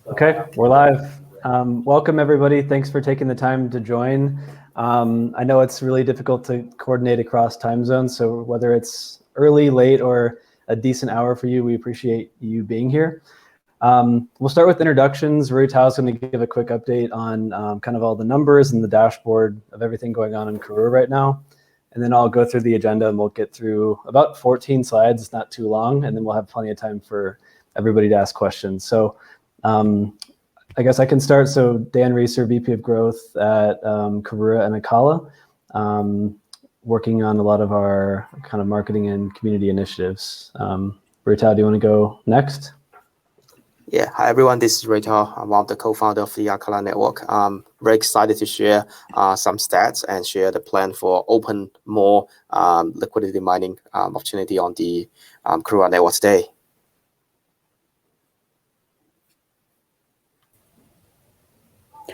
Okay, we're live. Welcome everybody. Thanks for taking the time to join. I know it's really difficult to coordinate across time zones, so whether it's early, late, or a decent hour for you, we appreciate you being here. We'll start with introductions. Ruitao is going to give a quick update on kind of all the numbers and the dashboard of everything going on in Karura right now. And then I'll go through the agenda and we'll get through about 14 slides. It's not too long, and then we'll have plenty of time for everybody to ask questions. So I guess I can start. So Dan Reecer, VP of Growth at Karura and Akala, working on a lot of our kind of marketing and community initiatives. Ruitao, do you want to go next? Yeah, hi everyone, this is Ruitao. I'm one of the co-founder of the Akala network. I'm very excited to share some stats and share the plan for open more liquidity mining opportunity on the Karura network today.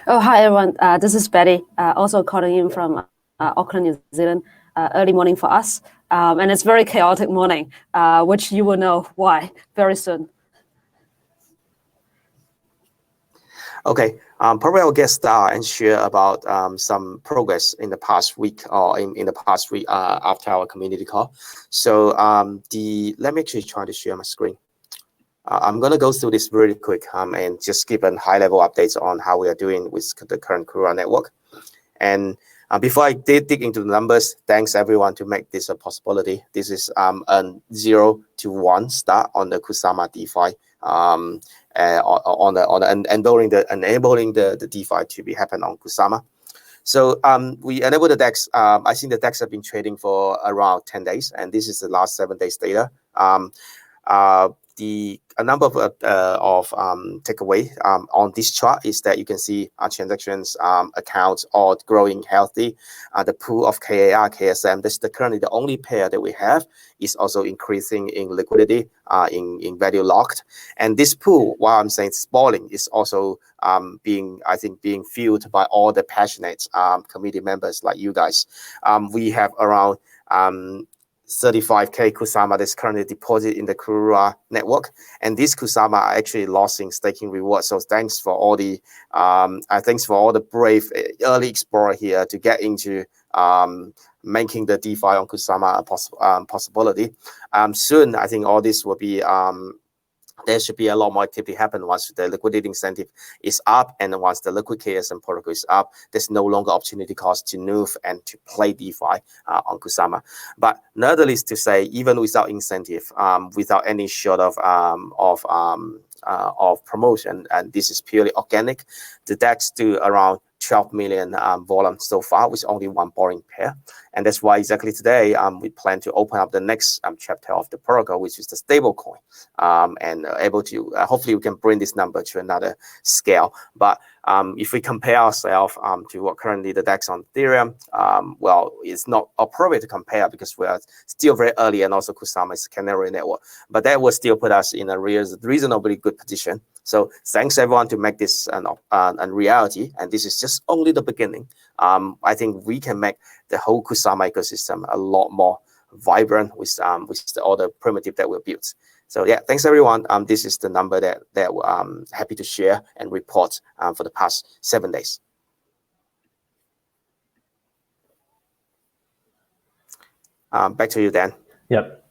Oh, hi everyone, this is Bette, also calling in from Auckland, New Zealand. Early morning for us, and it's very chaotic morning, which you will know why very soon. Okay, probably I'll get started and share about some progress in the past week or in the past week after our community call. So let me actually try to share my screen. I'm going to go through this really quick and just give a high-level updates on how we are doing with the current Karura network. And before I dig into the numbers, thanks everyone to make this a possibility. This is a 0 to 1 start on the Kusama DeFi. Enabling the DeFi to be happen on Kusama. So we enable the DEX. I think the DEX have been trading for around 10 days, and this is the last 7 days data. A number of takeaway on this chart is that you can see our transactions accounts all growing healthy. The pool of KAR, KSM, this is currently the only pair that we have, is also increasing in liquidity, in value locked. And this pool, while I'm saying spoiling, is also being fueled by all the passionate community members like you guys. We have around 35K Kusama that's currently deposited in the Karura network, and these Kusama are actually losing staking rewards. So thanks for all the brave early explorer here to get into making the DeFi on Kusama a possibility. Soon, I think all this will be. There should be a lot more activity happen once the liquidity incentive is up, and once the liquid KSM protocol is up, there's no longer opportunity cost to move and to play DeFi on Kusama. But nevertheless, to say, even without incentive, without any sort of promotion, and this is purely organic, the DEX do around 12 million volume so far with only one boring pair. And that's why exactly today we plan to open up the next chapter of the protocol, which is the stablecoin, and able to hopefully we can bring this number to another scale. But if we compare ourselves to what currently the DEX on Ethereum, well, it's not appropriate to compare because we are still very early, and also Kusama is a canary network. But that will still put us in a reasonably good position. So thanks everyone to make this a reality, and this is just only the beginning. I think we can make the whole Kusama ecosystem a lot more vibrant with all the primitive that we built. So yeah, thanks everyone. This is the number that I'm happy to share and report for the past 7 days. Back to you, Dan. Yep.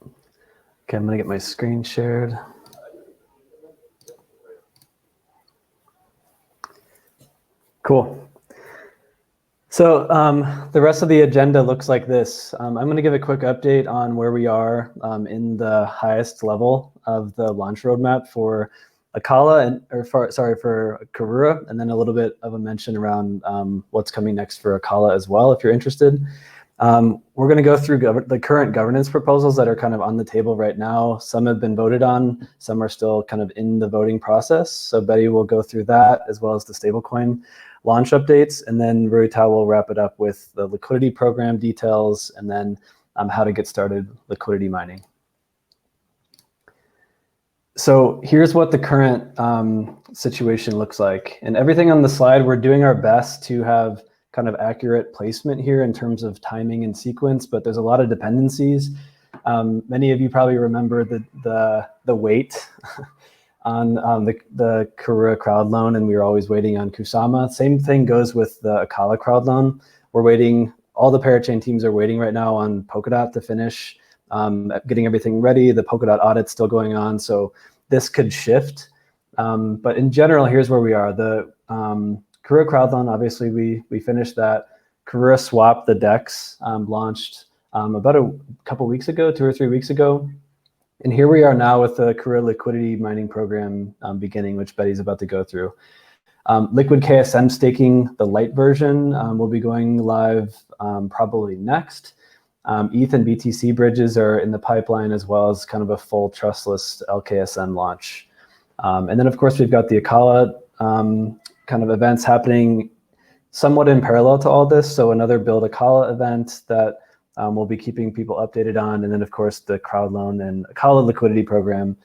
Okay, I'm gonna get my screen shared. Cool. So the rest of the agenda looks like this. I'm going to give a quick update on where we are in the highest level of the launch roadmap for Akala for Karura, and then a little bit of a mention around what's coming next for Akala as well, if you're interested. We're going to go through the current governance proposals that are kind of on the table right now. Some have been voted on, some are still kind of in the voting process. So Bette will go through that as well as the stablecoin launch updates, and then Ruitao will wrap it up with the liquidity program details, and then how to get started liquidity mining. So here's what the current situation looks like. And everything on the slide, we're doing our best to have kind of accurate placement here in terms of timing and sequence, but there's a lot of dependencies. Many of you probably remember the wait on the Karura crowd loan, and we were always waiting on Kusama. Same thing goes with the Akala crowd loan. We're waiting. All the parachain teams are waiting right now on Polkadot to finish getting everything ready. The Polkadot audit's still going on, so this could shift. But in general, here's where we are. The Karura crowd loan, obviously, we finished that. Karura Swap, the DEX, launched about a couple weeks ago, 2 or 3 weeks ago. And here we are now with the Karura Liquidity mining program beginning, which Betty's about to go through. Liquid KSM staking, the light version, will be going live probably next. ETH and BTC bridges are in the pipeline, as well as kind of a full trustless LKSM launch. And then, of course, we've got the Akala kind of events happening somewhat in parallel to all this. So another Build Akala event that we'll be keeping people updated on. And then, of course, the crowd loan and Akala liquidity program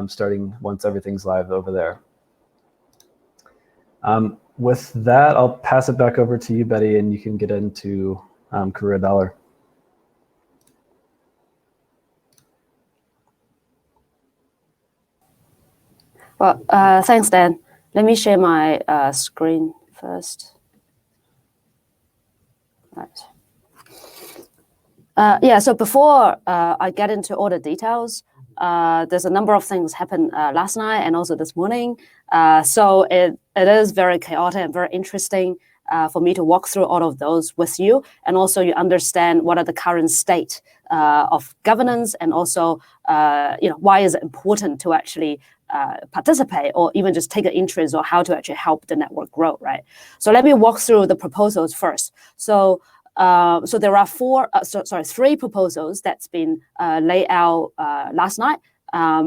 starting once everything's live over there. With that, I'll pass it back over to you, Betty, and you can get into Karura Dollar. Well, thanks, Dan. Let me share my screen first. Right. Yeah, so before I get into all the details, there's a number of things happened last night and also this morning. So it is very chaotic and very interesting for me to walk through all of those with you, and also you understand what are the current state of governance, and also why is it important to actually participate or even just take an interest, or how to actually help the network grow, right? So let me walk through the proposals first. So there are 3 proposals that's been laid out last night.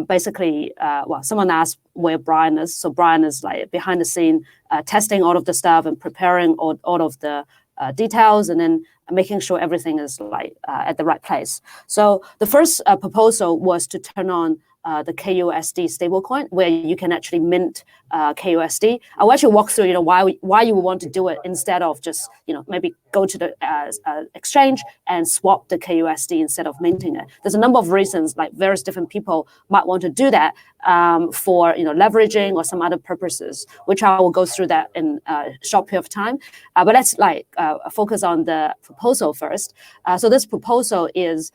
Basically, well, someone asked where Brian is. So Brian is like behind the scene, testing all of the stuff and preparing all of the details, and then making sure everything is like at the right place. So the first proposal was to turn on the kUSD stablecoin, where you can actually mint kUSD. I'll actually walk through, why you would want to do it instead of just, maybe go to the exchange and swap the kUSD instead of minting it. There's a number of reasons, like various different people might want to do that for, leveraging or some other purposes, which I will go through that in a short period of time. But let's focus on the proposal first. So this proposal is,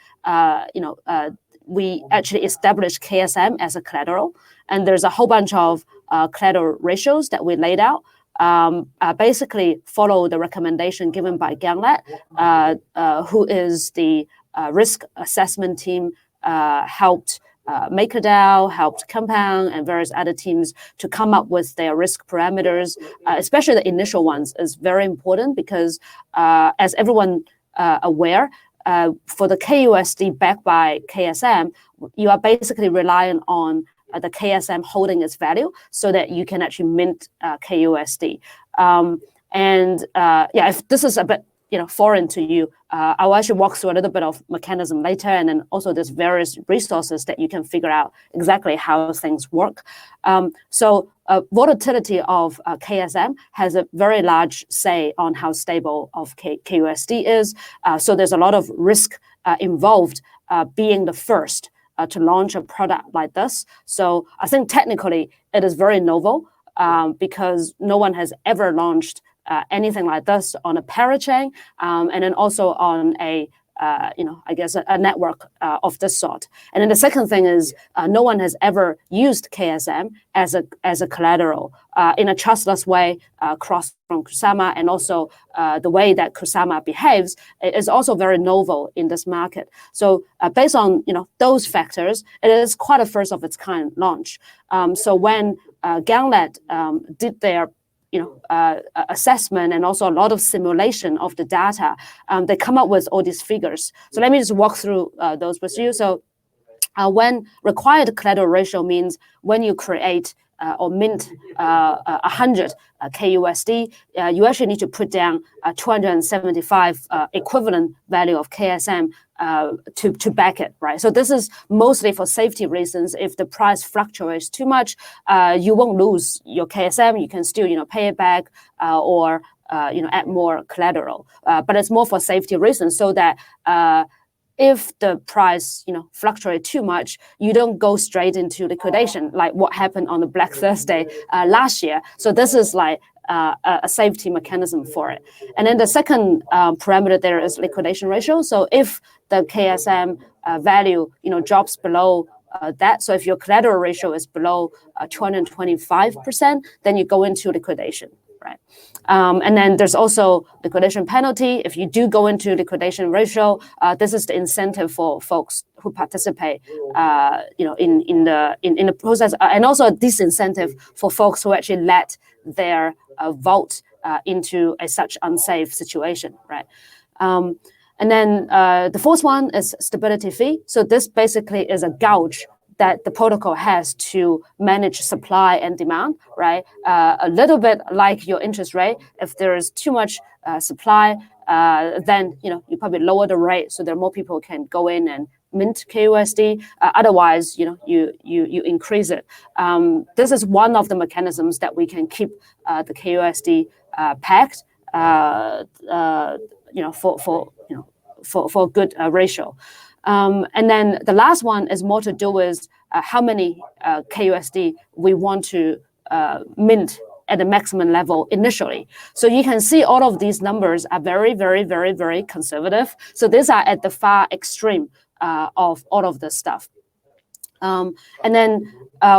we actually established KSM as a collateral, and there's a whole bunch of collateral ratios that we laid out. Basically follow the recommendation given by Ganglet, who is the risk assessment team, helped MakerDAO, helped Compound, and various other teams to come up with their risk parameters. Especially the initial ones is very important because, as everyone aware, for the kUSD backed by KSM, you are basically relying on the KSM holding its value so that you can actually mint kUSD. If this is a bit foreign to you, I'll actually walk through a little bit of mechanism later, and then also there's various resources that you can figure out exactly how things work. So volatility of KSM has a very large say on how stable of kUSD is. So there's a lot of risk involved being the first to launch a product like this. So I think technically it is very novel because no one has ever launched anything like this on a parachain, and then also on a a network of this sort. And then the second thing is no one has ever used KSM as a collateral in a trustless way, cross from Kusama, and also the way that Kusama behaves is also very novel in this market. So based on those factors, it is quite a first of its kind launch. So when Ganglet did their assessment and also a lot of simulation of the data, they come up with all these figures. So let me just walk through those with you. So when required collateral ratio means when you create or mint 100 kUSD, you actually need to put down 275 equivalent value of KSM to back it, right? So this is mostly for safety reasons. If the price fluctuates too much, you won't lose your KSM. You can still, pay it back or add more collateral. But it's more for safety reasons, so that if the price, fluctuate too much, you don't go straight into liquidation, like what happened on the Black Thursday last year. So this is like a safety mechanism for it. And then the second parameter there is liquidation ratio. So if the KSM value, drops below that, so if your collateral ratio is below 225%, then you go into liquidation, right? And then there's also liquidation penalty. If you do go into liquidation ratio, this is the incentive for folks who participate, in the process, and also a disincentive for folks who actually let their vote into such unsafe situation, right? And then the fourth one is stability fee. So this basically is a gauge that the protocol has to manage supply and demand, right? A little bit like your interest rate. If there is too much supply, then you probably lower the rate so that more people can go in and mint kUSD. Otherwise, you increase it. This is one of the mechanisms that we can keep the kUSD packed, for a good ratio. And then the last one is more to do with how many kUSD we want to mint at the maximum level initially. So you can see all of these numbers are very, very, very, very conservative. So these are at the far extreme of all of this stuff. And then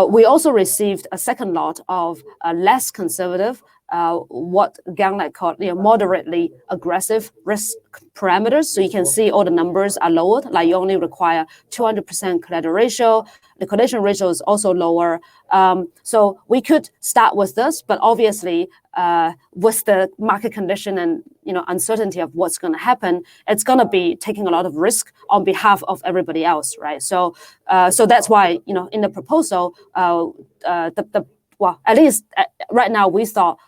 we also received a second lot of less conservative, what Gang called moderately aggressive risk parameters. So you can see all the numbers are lowered, like you only require 200% collateral ratio. Liquidation ratio is also lower. So we could start with this, but obviously with the market condition and uncertainty of what's going to happen, it's going to be taking a lot of risk on behalf of everybody else, right? So that's why in the proposal, well, at least right now we thought.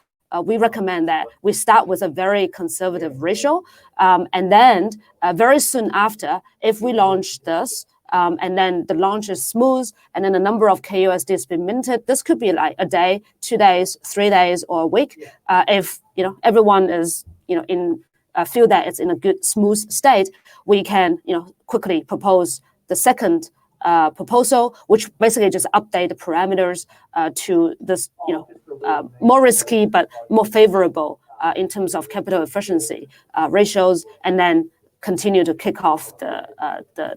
We recommend that we start with a very conservative ratio, and then very soon after, if we launch this, and then the launch is smooth, and then the number of kUSD has been minted, this could be like a day, 2 days, 3 days, or a week. If everyone is feel that it's in a good smooth state, we can quickly propose the second proposal, which basically just update the parameters to this more risky but more favorable in terms of capital efficiency ratios, and then continue to kick off the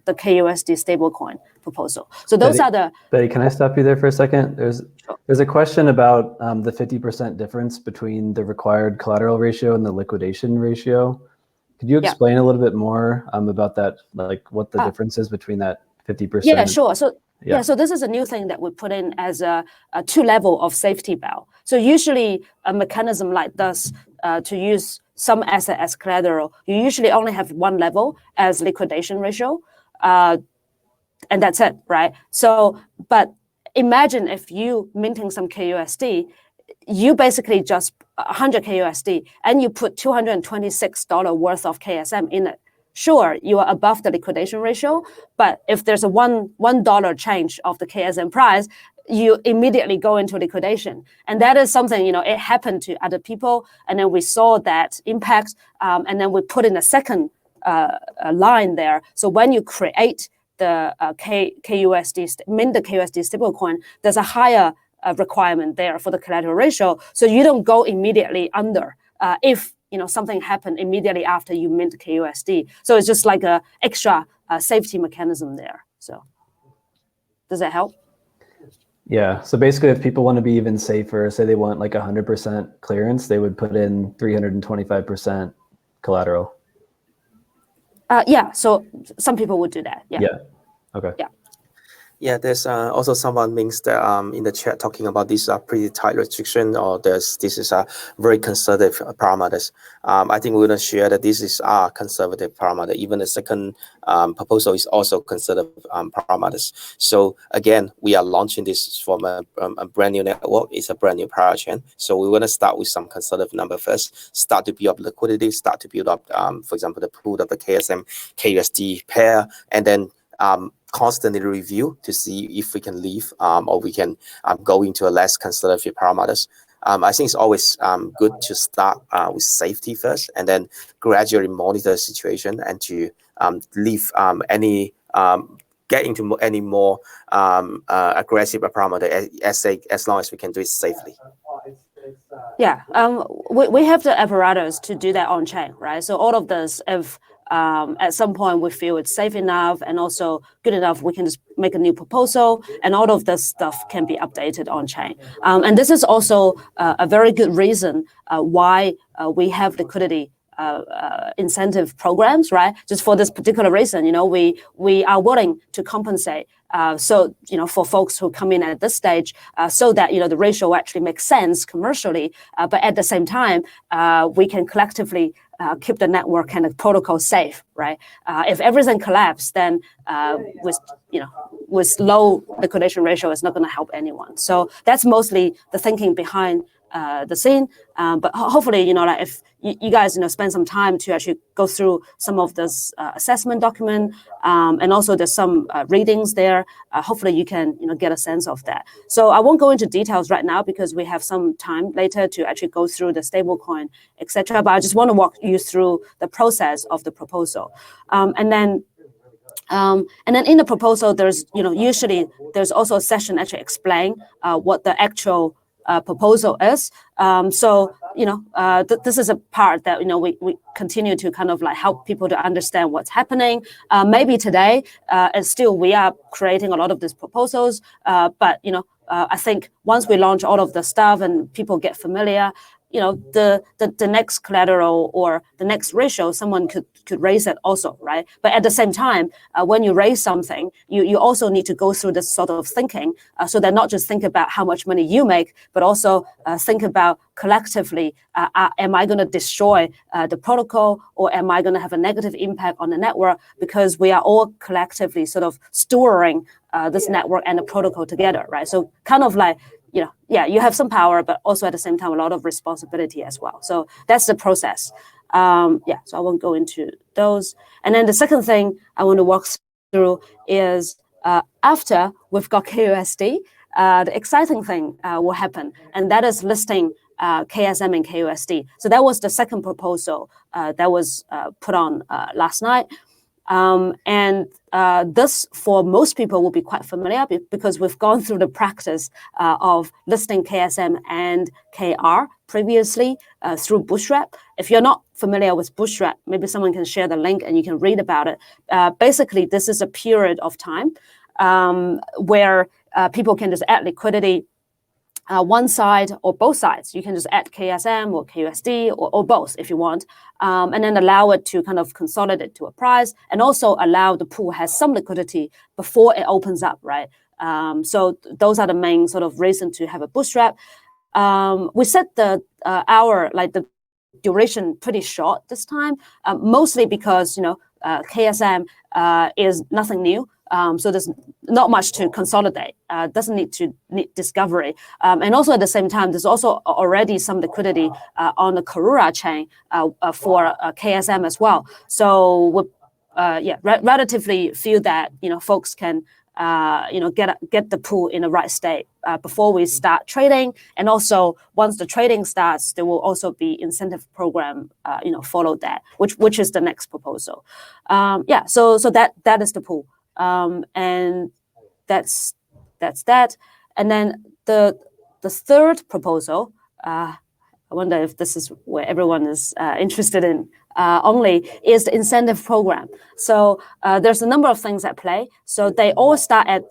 kUSD stablecoin proposal. So those Bette, are the. Bette, can I stop you there for a second? There's a question about the 50% difference between the required collateral ratio and the liquidation ratio. Could you explain a little bit more about that, like what the difference is between that 50%? Yeah, sure. So so this is a new thing that we put in as a 2-level of safety valve. So usually a mechanism like this, to use some asset as collateral, you usually only have one level as liquidation ratio, and that's it, right? So, but imagine if you minting some kUSD, you basically just 100 kUSD, and you put $226 worth of KSM in it. Sure, you are above the liquidation ratio, but if there's a $1 change of the KSM price, you immediately go into liquidation. And that is something, it happened to other people, and then we saw that impact, and then we put in a second line there. So when you create the kUSD, mint the kUSD stablecoin, there's a higher requirement there for the collateral ratio, so you don't go immediately under if something happened immediately after you mint kUSD. So it's just like a extra safety mechanism there. So does that help? Yeah. So basically, if people want to be even safer, say they want like 100% clearance, they would put in 325% collateral. Yeah. So some people would do that. Yeah. Yeah. Okay. Yeah. Yeah, there's also someone means that in the chat talking about this pretty tight restriction, or this is a very conservative parameters. I think we're gonna share that this is a conservative parameter. Even the second proposal is also conservative parameters. So again, we are launching this from a brand new network. It's a brand new parachain. So we want to start with some conservative number first. Start to build up liquidity. Start to build up, for example, the pool of the KSM KUSD pair, and then constantly review to see if we can leave or we can go into a less conservative parameters. I think it's always good to start with safety first, and then gradually monitor the situation and to leave any get into any more aggressive parameter as long as we can do it safely. Yeah, we have the apparatus to do that on chain, right? So all of this, if at some point we feel it's safe enough and also good enough, we can just make a new proposal, and all of this stuff can be updated on chain. And this is also a very good reason why we have liquidity incentive programs, right? Just for this particular reason, we are willing to compensate. So, for folks who come in at this stage, so that, the ratio actually makes sense commercially, but at the same time, we can collectively keep the network and the protocol safe, right? If everything collapses, then with low liquidation ratio, it's not going to help anyone. So that's mostly the thinking behind the scene, but hopefully, if you guys, spend some time to actually go through some of this assessment document, and also there's some readings there. Hopefully, you can, get a sense of that. So I won't go into details right now because we have some time later to actually go through the stablecoin, etc. But I just want to walk you through the process of the proposal, and then in the proposal, there's, usually there's also a session actually explain what the actual proposal is. So, this is a part that, we continue to kind of like help people to understand what's happening. Maybe today, and still we are creating a lot of these proposals, but, I think once we launch all of the stuff and people get familiar, the next collateral or the next ratio, someone could raise it also, right? But at the same time, when you raise something, you also need to go through this sort of thinking, so that not just think about how much money you make, but also think about collectively, am I going to destroy the protocol, or am I going to have a negative impact on the network, because we are all collectively sort of stewarding this network and the protocol together, right? So kind of like, you have some power, but also at the same time, a lot of responsibility as well. So that's the process. So I won't go into those. And then the second thing I want to walk through is after we've got kUSD, the exciting thing will happen, and that is listing KSM and kUSD. So that was the second proposal that was put on last night. And this, for most people, will be quite familiar because we've gone through the practice of listing KSM and KR previously through Bootstrap. If you're not familiar with Bootstrap, maybe someone can share the link and you can read about it. Basically, this is a period of time where people can just add liquidity one side or both sides. You can just add KSM or kUSD or both if you want, and then allow it to kind of consolidate to a price, and also allow the pool has some liquidity before it opens up, right? So those are the main sort of reason to have a Bootstrap. We set the the duration pretty short this time, mostly because KSM is nothing new. So there's not much to consolidate, doesn't need discovery. And also at the same time, there's also already some liquidity on the Karura chain for KSM as well. So we relatively feel that, folks can, get the pool in the right state before we start trading. And also once the trading starts, there will also be incentive program, follow that, which is the next proposal. So that is the pool. And that's that. And then the third proposal, I wonder if this is where everyone is interested in only, is the incentive program. So there's a number of things at play. So they all start at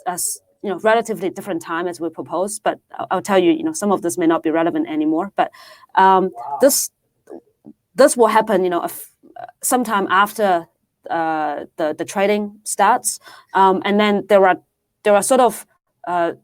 relatively different time as we propose, but I'll tell you, some of this may not be relevant anymore. But this will happen, sometime after the trading starts, and then there are sort of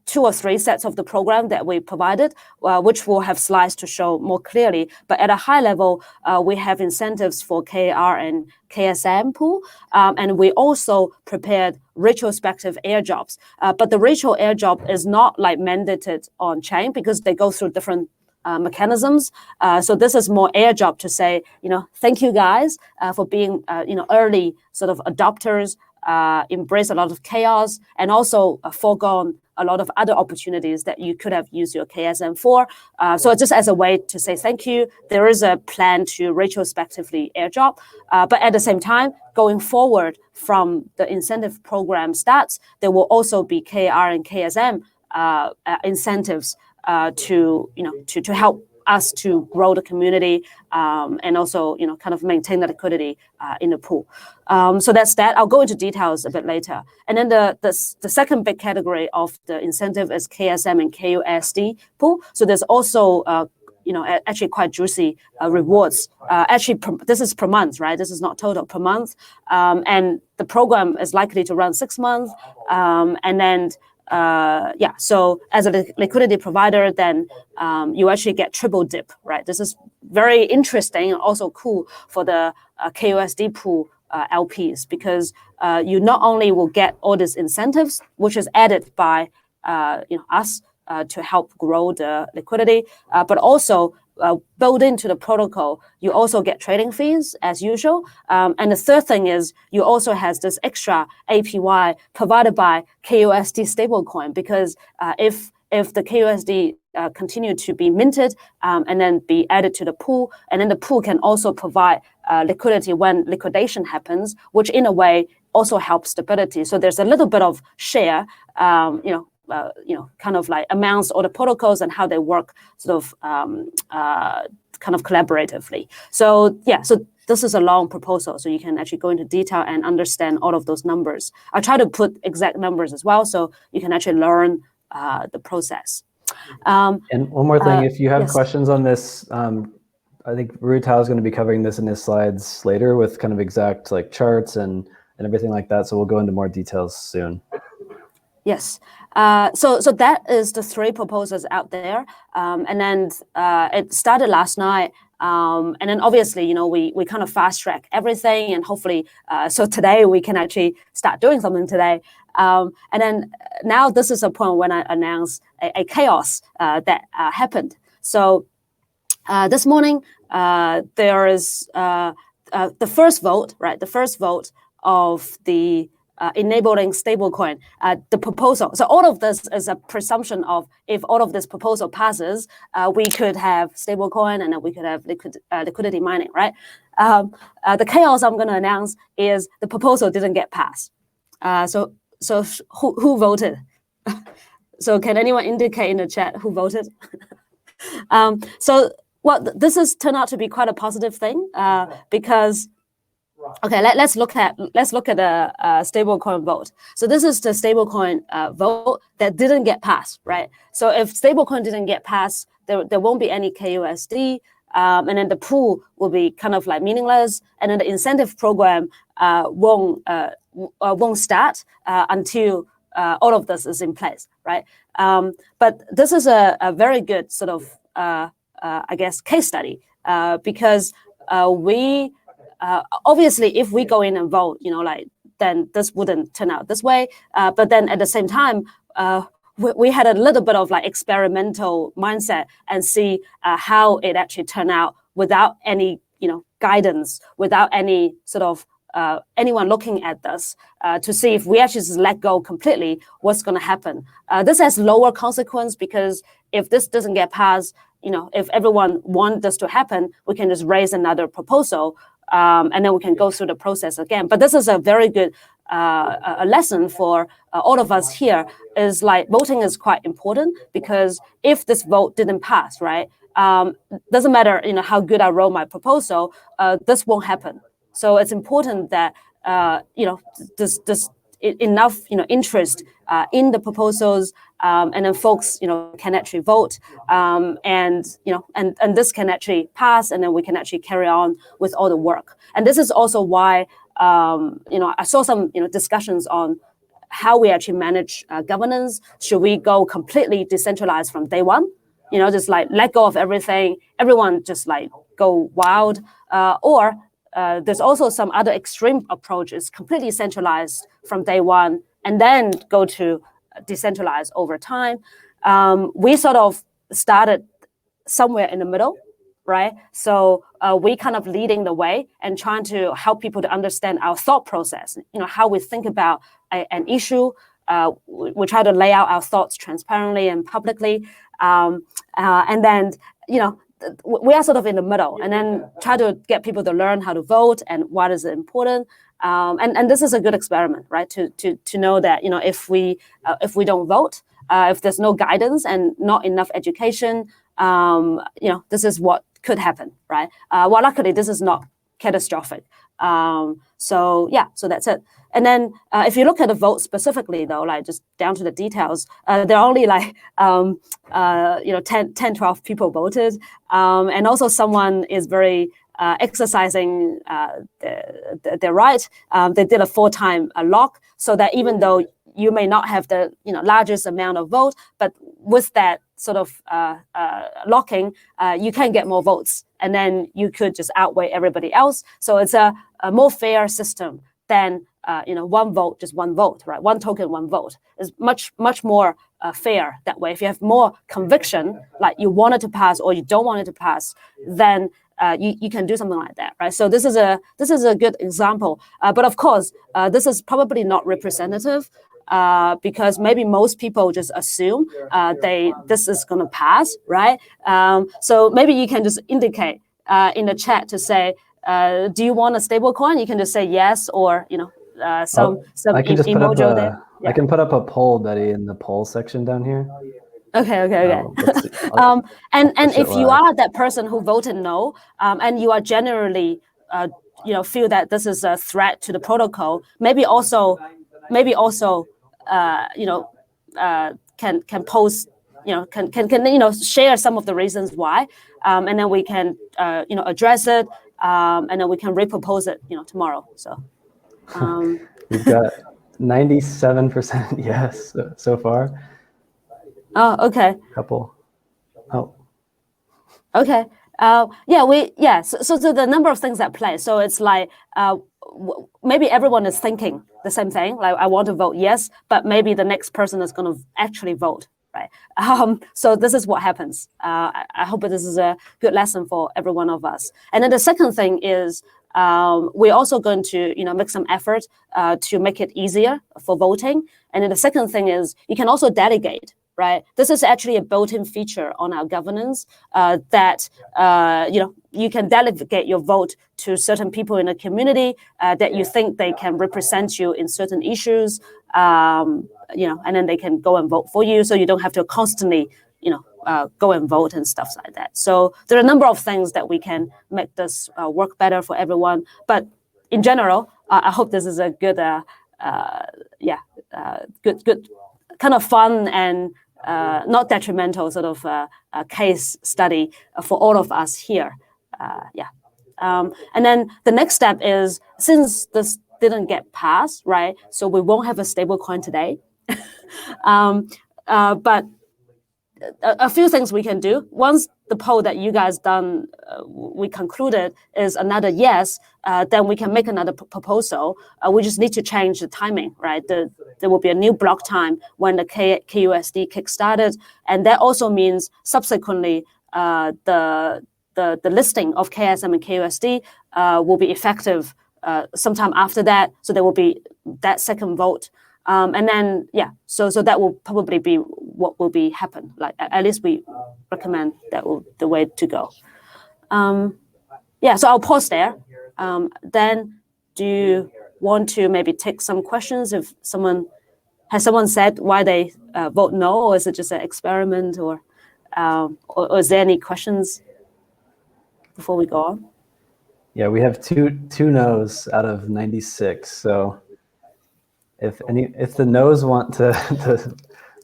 2 or 3 sets of the program that we provided, which will have slides to show more clearly. But at a high level, we have incentives for KR and KSM pool, and we also prepared retrospective airdrops. But the retro airdrop is not like mandated on chain because they go through different mechanisms. So this is more airdrop to say, thank you guys for being, early sort of adopters embraced a lot of chaos, and also foregone a lot of other opportunities that you could have used your KSM for. So just as a way to say thank you, there is a plan to retrospectively airdrop. But at the same time, going forward from the incentive program starts, there will also be KR and KSM incentives to help us to grow the community and also kind of maintain the liquidity in the pool. So that's that. I'll go into details a bit later. And then the second big category of the incentive is KSM and kUSD pool. So there's also actually quite juicy rewards. Actually, this is per month, right? This is not total, per month. And the program is likely to run 6 months. And then so as a liquidity provider, then you actually get triple dip, right? This is very interesting and also cool for the kUSD pool LPs, because you not only will get all these incentives, which is added by us to help grow the liquidity, but also built into the protocol, you also get trading fees as usual. And the third thing is you also has this extra APY provided by kUSD stablecoin, because if the kUSD continue to be minted and then be added to the pool, and then the pool can also provide liquidity when liquidation happens, which in a way also helps stability. So there's a little bit of share, kind of like amounts or the protocols and how they work sort of kind of collaboratively. So so this is a long proposal, so you can actually go into detail and understand all of those numbers. I try to put exact numbers as well, so you can actually learn the process. And one more thing, if you have yes. questions on this, I think Ruitao is going to be covering this in his slides later with kind of exact like charts and everything like that. So we'll go into more details soon. Yes. So that is the 3 proposals out there. And then it started last night. And then obviously, we kind of fast track everything, and hopefully, so today we can actually start doing something today. And then now this is a point when I announce a chaos that happened. So this morning, there is the first vote, right? The first vote of the enabling stablecoin, the proposal. So all of this is a presumption of if all of this proposal passes, we could have stablecoin and then we could have liquidity mining, right? The chaos I'm going to announce is the proposal didn't get passed. So who voted? So can anyone indicate in the chat who voted? This has turned out to be quite a positive thing because. Okay, let's look at the stablecoin vote. So this is the stablecoin vote that didn't get passed, right? So if stablecoin didn't get passed, there won't be any kUSD, and then the pool will be kind of like meaningless, and then the incentive program won't start until all of this is in place, right? But this is a very good sort of I guess case study because we. Obviously, if we go in and vote, then this wouldn't turn out this way. But then at the same time, we had a little bit of like experimental mindset and see how it actually turned out without any, guidance, without any sort of anyone looking at this to see if we actually just let go completely, what's going to happen. This has lower consequence because if this doesn't get passed, if everyone wants this to happen, we can just raise another proposal. And then we can go through the process again. But this is a very good a lesson for all of us here is like voting is quite important because if this vote didn't pass, right, doesn't matter, how good I wrote my proposal, this won't happen. So it's important that, this enough, interest in the proposals, and then folks, can actually vote, and this can actually pass, and then we can actually carry on with all the work. And this is also why, I saw some, discussions on how we actually manage governance. Should we go completely decentralized from day one? Just like let go of everything, everyone just like go wild, or there's also some other extreme approaches, completely centralized from day one, and then go to decentralized over time. We sort of started somewhere in the middle. right? So we kind of leading the way and trying to help people to understand our thought process, how we think about an issue. We try to lay out our thoughts transparently and publicly. And then, we are sort of in the middle, and then try to get people to learn how to vote and what is important. And this is a good experiment, right? To know that, if we don't vote, if there's no guidance and not enough education, this is what could happen, right? Well, luckily, this is not catastrophic. So that's it. And then if you look at the vote specifically, though, like just down to the details, there are only like 10, 12 people voted, and also someone is very exercising their right. They did a 4-time lock, so that even though you may not have the largest amount of vote, but with that sort of locking, you can get more votes, and then you could just outweigh everybody else. So it's a more fair system than one vote, just one vote, right? One token, one vote is much more fair that way. If you have more conviction, like you want it to pass or you don't want it to pass, then you can do something like that, right? So this is a good example. But of course, this is probably not representative. Because maybe most people just assume this is going to pass, right? So maybe you can just indicate in the chat to say, do you want a stable coin? You can just say yes, or some I can just emoji there. I can put up a poll, Betty, in the poll section down here. Okay. And if you are that person who voted no, and you are generally feel that this is a threat to the protocol, maybe also can post, can share some of the reasons why, and then we can address it, and then we can repropose it tomorrow. So we've got 97% yes so far. Oh, okay. Couple. Oh. Okay. So the number of things at play. So it's like maybe everyone is thinking the same thing. Like, I want to vote yes, but maybe the next person is going to actually vote, right? So this is what happens. I hope this is a good lesson for every one of us. And then the second thing is we're also going to make some effort to make it easier for voting. And then the second thing is you can also delegate. Right. This is actually a built-in feature on our governance that you can delegate your vote to certain people in the community that you think they can represent you in certain issues, and then they can go and vote for you, so you don't have to constantly go and vote and stuff like that. So there are a number of things that we can make this work better for everyone. But in general, I hope this is a good, good kind of fun and not detrimental sort of case study for all of us here. And then the next step is, since this didn't get passed, right? So we won't have a stable coin today. But a few things we can do. Once the poll that you guys done, we concluded is another yes, then we can make another proposal. We just need to change the timing, right? There will be a new block time when the kUSD kick-started, and that also means subsequently the listing of KSM and kUSD will be effective sometime after that. So there will be that second vote. And then, so that will probably be what will be happen. Like, at least we recommend that will the way to go. So I'll pause there. Then, do you want to maybe take some questions? If someone said why they vote no, or is it just an experiment, or is there any questions before we go on? Yeah, we have two no's out of 96. So if the no's want to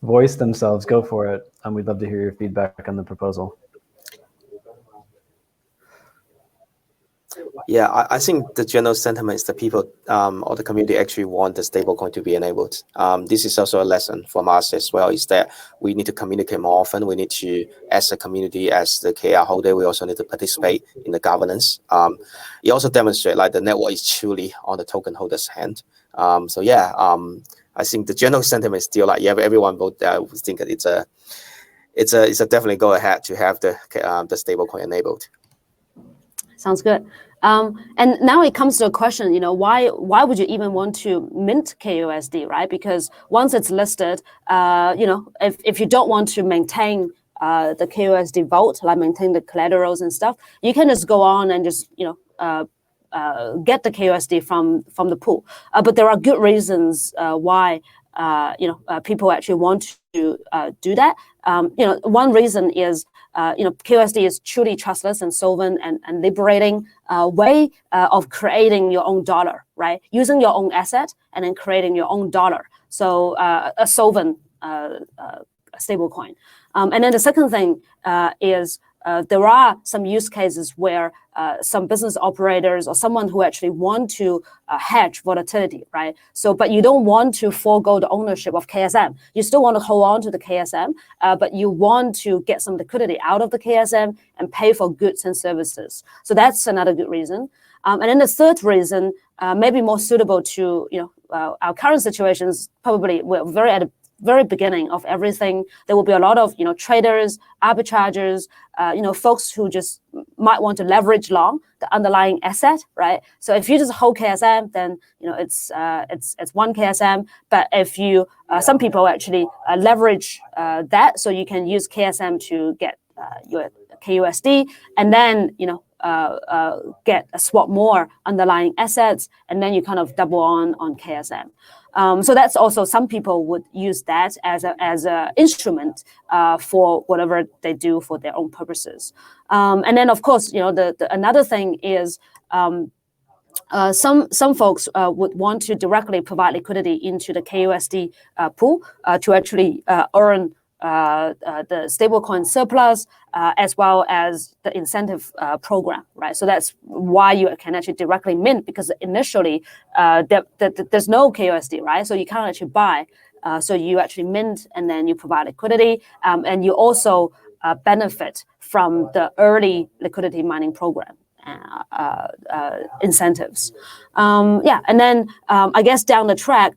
voice themselves, go for it. We'd love to hear your feedback on the proposal. Yeah, I think the general sentiment is that people or the community actually want the stablecoin to be enabled. This is also a lesson from us as well, is that we need to communicate more often. We need to, as a community, as the KR holder, we also need to participate in the governance. It also demonstrates like the network is truly on the token holder's hand. I think the general sentiment is still like, everyone vote. We think that it's a definitely go ahead to have the stablecoin enabled. Sounds good. And now it comes to a question, why would you even want to mint kUSD, right? Because once it's listed, if you don't want to maintain the kUSD vault, like maintain the collaterals and stuff, you can just go on and just get the kUSD from the pool. But there are good reasons why people actually want to do that. One reason is kUSD is truly trustless and solvent and liberating way of creating your own dollar, right? Using your own asset and then creating your own dollar. So a solvent stablecoin. And then the second thing is there are some use cases where some business operators or someone who actually want to hedge volatility, right? So, but you don't want to forego the ownership of KSM. You still want to hold on to the KSM, but you want to get some liquidity out of the KSM and pay for goods and services. So that's another good reason. And then the third reason, maybe more suitable to our current situations. Probably we're very at a very beginning of everything. There will be a lot of traders, arbitragers, folks who just might want to leverage long the underlying asset, right? So if you just hold KSM, then it's one KSM. But if you some people actually leverage that, so you can use KSM to get your kUSD, and then get a swap more underlying assets, and then you kind of double on KSM. So that's also, some people would use that as a instrument for whatever they do for their own purposes. And then of course, another thing is some folks would want to directly provide liquidity into the kUSD pool to actually earn the stablecoin surplus as well as the incentive program, right? So that's why you can actually directly mint, because initially there's no kUSD, right? So you can't actually buy. So you actually mint and then you provide liquidity, and you also benefit from the early liquidity mining program incentives. And then I guess down the track,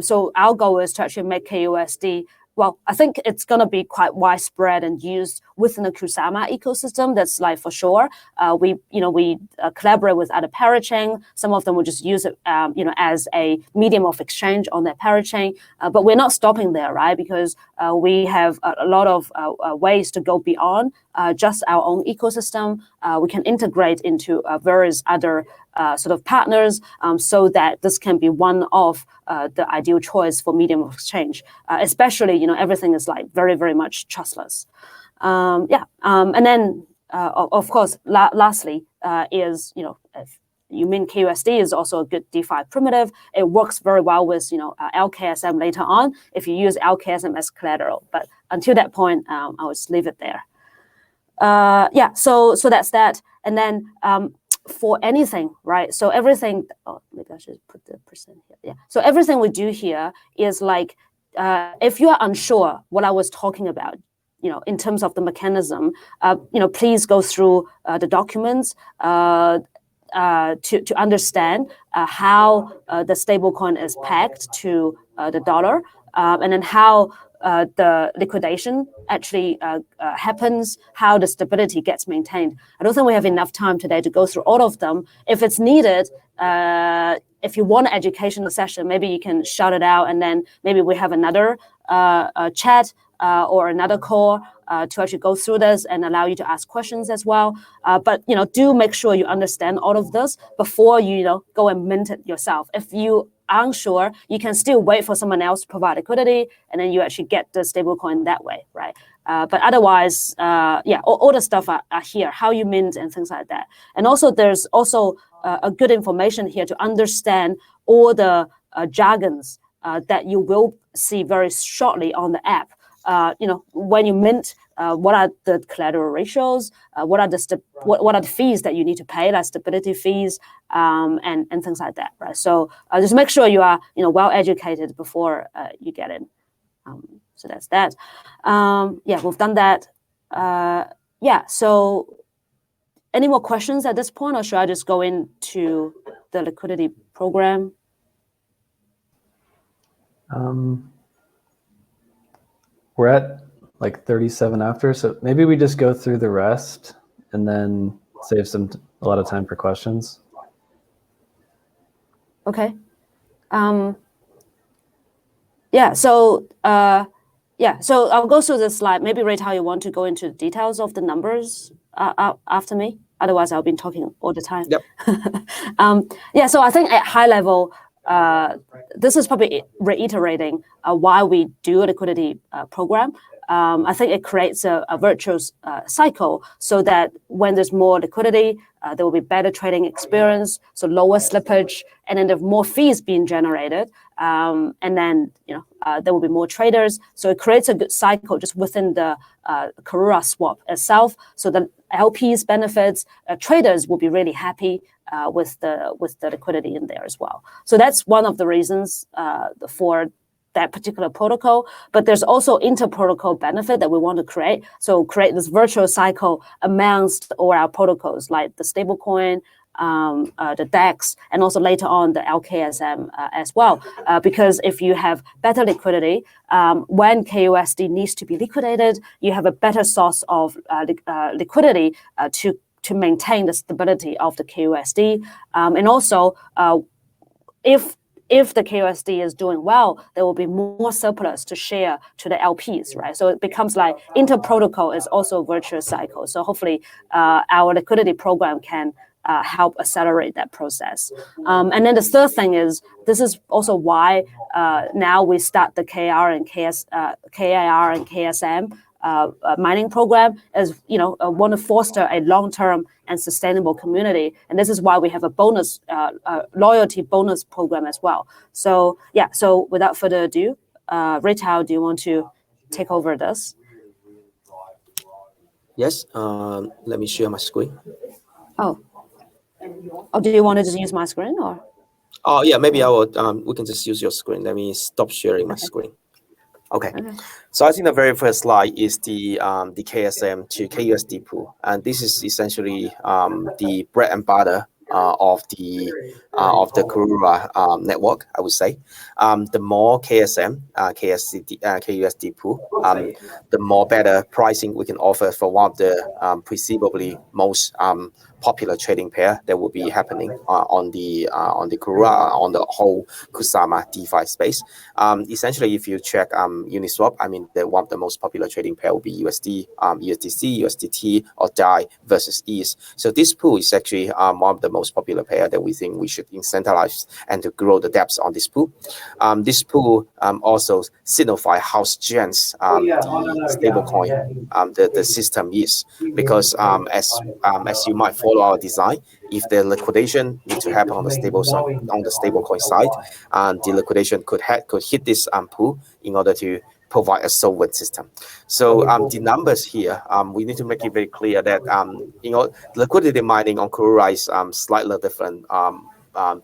so our goal is to actually make kUSD. Well, I think it's going to be quite widespread and used within the Kusama ecosystem. That's like for sure. We collaborate with other parachain. Some of them will just use it, as a medium of exchange on their parachain. But we're not stopping there, right? Because we have a lot of ways to go beyond just our own ecosystem. We can integrate into various other sort of partners, so that this can be one of the ideal choice for medium of exchange, especially, everything is like very, very much trustless. And then, of course, lastly, is, if you mint kUSD is also a good DeFi primitive. It works very well with, LKSM later on if you use LKSM as collateral. But until that point, I'll just leave it there. So that's that. And then for anything, right? So everything, maybe I should put the percent here. Yeah. So everything we do here is like, if you are unsure what I was talking about, in terms of the mechanism, please go through the documents to understand how the stablecoin is pegged to the dollar, and then how the liquidation actually happens, how the stability gets maintained. I don't think we have enough time today to go through all of them. If it's needed, if you want an educational session, maybe you can shout it out, and then maybe we have another chat or another call to actually go through this and allow you to ask questions as well. But do make sure you understand all of this before you go and mint it yourself. If you aren't sure, you can still wait for someone else to provide liquidity, and then you actually get the stablecoin that way, right? But otherwise, all the stuff are here, how you mint and things like that. And also, there's also a good information here to understand all the jargons that you will see very shortly on the app. When you mint, what are the collateral ratios? What are the fees that you need to pay, like stability fees, and things like that, right? So just make sure you are well educated before you get in. So that's that. We've done that. So any more questions at this point, or should I just go into the liquidity program? We're at like 37 after, so maybe we just go through the rest and then save some a lot of time for questions. Okay. Yeah. So so I'll go through this slide. Maybe Ruitao, you want to go into the details of the numbers after me. Otherwise, I've been talking all the time. Yep. Yeah. So I think at high level, this is probably reiterating why we do a liquidity program. I think it creates a virtuous cycle so that when there's more liquidity, there will be better trading experience, so lower slippage, and then there are more fees being generated. And then there will be more traders. So it creates a good cycle just within the Karura swap itself. So the LPs benefits, traders will be really happy with the liquidity in there as well. So that's one of the reasons for that particular protocol, but there's also inter-protocol benefit that we want to create. So create this virtual cycle amongst all our protocols, like the stablecoin, the DEX, and also later on the LKSM as well. Because if you have better liquidity, when kUSD needs to be liquidated, you have a better source of liquidity to maintain the stability of the kUSD. And also, if the kUSD is doing well, there will be more surplus to share to the LPs, right? So it becomes like inter-protocol is also a virtuous cycle. So hopefully our liquidity program can help accelerate that process. And then the third thing is, this is also why now we start the KAR and KSM mining program, as want to foster a long-term and sustainable community, and this is why we have a bonus loyalty bonus program as well. So yeah, so without further ado, Ruitao, do you want to take over this? Yes. Let me share my screen. Oh, do you want to just use my screen or? Oh yeah, maybe I will. We can just use your screen. Let me stop sharing my screen. Okay. So I think the very first slide is the KSM to kUSD pool, and this is essentially the bread and butter of the Karura network, I would say. The more KSM, kUSD pool, the more better pricing we can offer for one of the perceivably most popular trading pair that will be happening on the Karura, on the whole Kusama DeFi space. Essentially, if you check Uniswap, I mean, one of the most popular trading pair will be USD, USDC, USDT, or DAI versus ETH. So this pool is actually one of the most popular pair that we think we should incentivize and to grow the depths on this pool. This pool also signify how dense the stablecoin, the system is, because as you might follow our design, if the liquidation needs to happen on the stablecoin side, the liquidation could hit this pool in order to provide a solvent system. So the numbers here, we need to make it very clear that liquidity mining on Karura is slightly different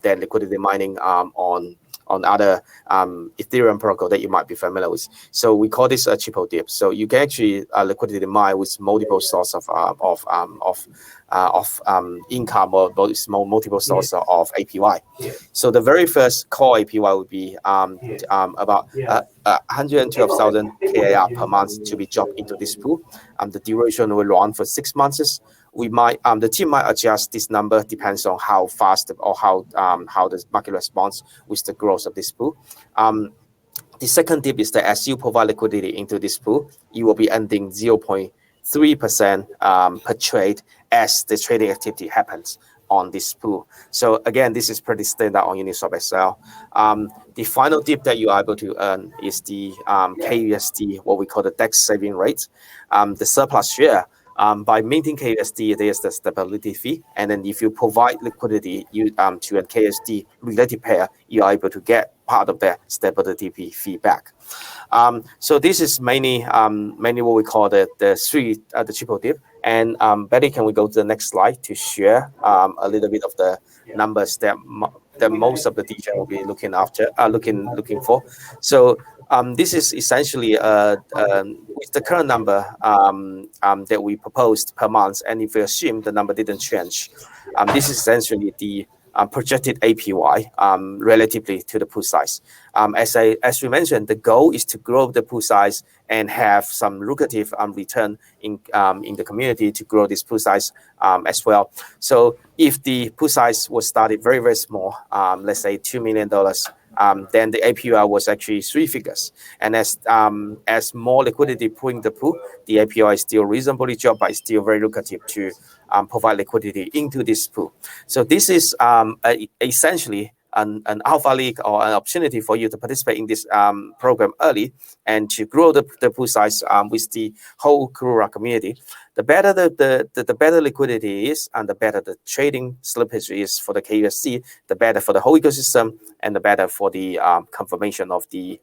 than liquidity mining on other Ethereum protocol that you might be familiar with. So we call this a triple dip. So you can actually liquidity mine with multiple sources of income, or multiple sources of APY. So the very first core APY would be about 112,000 KAR per month to be dropped into this pool. The duration will run for 6 months. We might the team might adjust this number, depends on how fast or how the market responds with the growth of this pool. The second tip is that as you provide liquidity into this pool, you will be earning 0.3% per trade as the trading activity happens on this pool. So again, this is pretty standard on Uniswap as well. The final tip that you are able to earn is the kUSD, what we call the DEX saving rate, the surplus share. By minting kUSD, there's the stability fee, and then if you provide liquidity to a kUSD related pair, you are able to get part of that stability fee back. So this is mainly what we call the triple dip. And Bette, can we go to the next slide to share a little bit of the numbers that most of the DJ will be looking for. So this is essentially with the current number that we proposed per month, and if we assume the number didn't change, this is essentially the projected APY relatively to the pool size. As we mentioned, the goal is to grow the pool size and have some lucrative return in the community to grow this pool size as well. So if the pool size was started very, very small, let's say $2 million, then the APY was actually 3 figures. And as more liquidity pulling the pool, the APY is still reasonably dropped, but it's still very lucrative to provide liquidity into this pool. So this is essentially an alpha league or an opportunity for you to participate in this program early and to grow the pool size with the whole Karura community. The better the better liquidity is, and the better the trading slippage is for the kUSD, the better for the whole ecosystem, and the better for the confirmation of the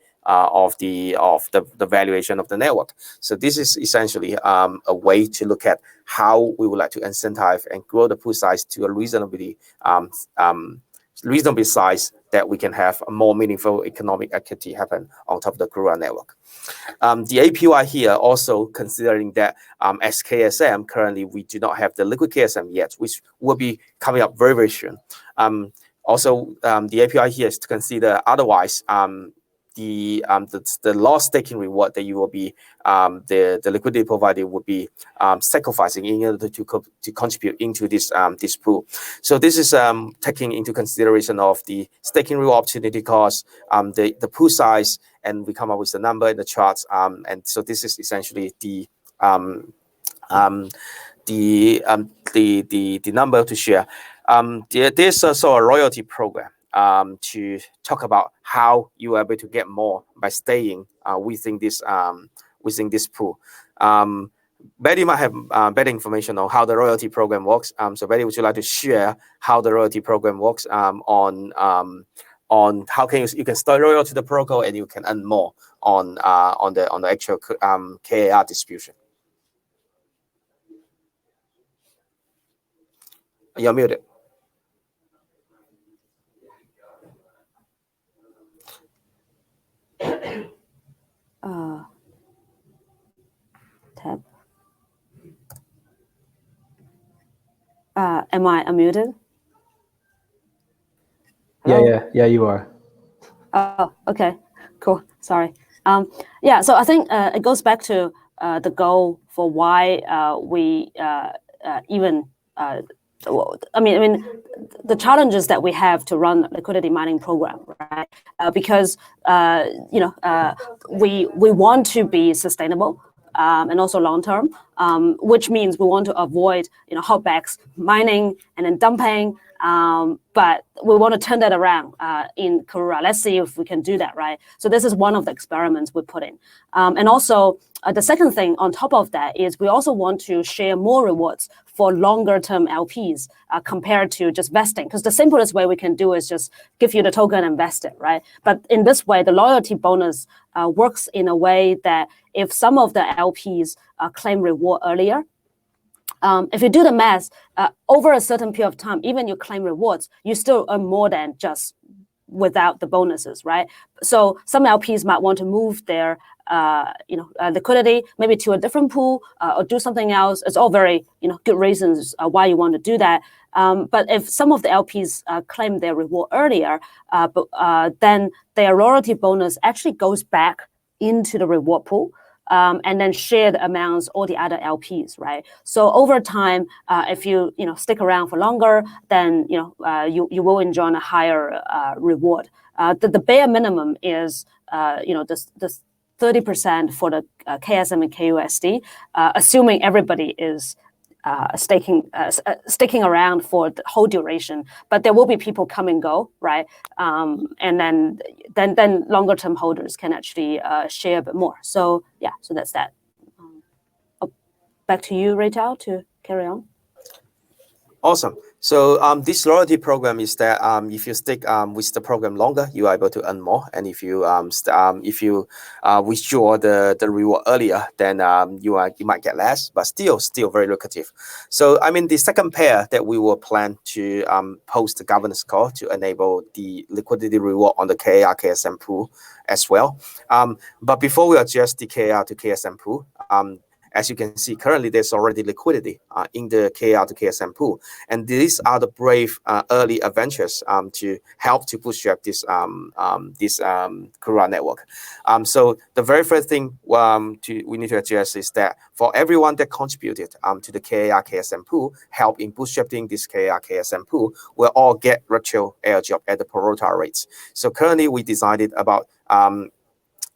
valuation of the network. So this is essentially a way to look at how we would like to incentivize and grow the pool size to a reasonably size that we can have a more meaningful economic activity happen on top of the Karura network. The APY here also considering that as KSM, currently we do not have the liquid KSM yet, which will be coming up very, very soon. Also, the APY here is to consider otherwise the loss staking reward that you will be the liquidity provider would be sacrificing in order to contribute into this this pool. So this is taking into consideration of the staking reward opportunity cost, the pool size, and we come up with the number in the charts. And so this is essentially the number to share. There's also a royalty program to talk about how you are able to get more by staying within this pool. Bette might have better information on how the royalty program works. So Bette, would you like to share how the royalty program works on how you can start loyal to the protocol and you can earn more on the actual KAR distribution? You're muted. Tab. Am I unmuted? Hello? Yeah, you are. Oh, okay, cool. Sorry. Yeah, so I think it goes back to the goal for why we even. I mean, the challenges that we have to run liquidity mining program, right? Because we want to be sustainable and also long term, which means we want to avoid hotbacks, mining and then dumping. But we want to turn that around in Karura. Let's see if we can do that, right? So this is one of the experiments we put in. And also the second thing on top of that is we also want to share more rewards for longer term LPs compared to just vesting. Because the simplest way we can do is just give you the token and vest it, right? But in this way, the loyalty bonus works in a way that if some of the LPs claim reward earlier, if you do the math, over a certain period of time, even you claim rewards, you still earn more than just without the bonuses, right? So some LPs might want to move their liquidity maybe to a different pool or do something else. It's all very good reasons why you want to do that. But if some of the LPs claim their reward earlier, then their loyalty bonus actually goes back into the reward pool. And then share the amounts all the other LPs, right? So over time, if you stick around for longer, then you will enjoy a higher reward. The bare minimum is this 30% for the KSM and kUSD, assuming everybody is sticking around for the whole duration, but there will be people come and go, right? And then longer term holders can actually share a bit more. So yeah, so that's that. Back to you, Ruitao, to carry on. Awesome. So this loyalty program is that if you stick with the program longer, you are able to earn more. And if you withdraw the reward earlier, then you might get less, but still very lucrative. So I mean, the second pair that we will plan to post the governance call to enable the liquidity reward on the KAR KSM pool as well. But before we adjust the KAR to KSM pool, as you can see, currently there's already liquidity in the KAR to KSM pool. And these are the brave early adventures to help to bootstrap this Karura network. So the very first thing we need to address is that for everyone that contributed to the KAR KSM pool, help in bootstrapping this KAR KSM pool, will all get retro airdrop at the pro rata rates. So currently we decided about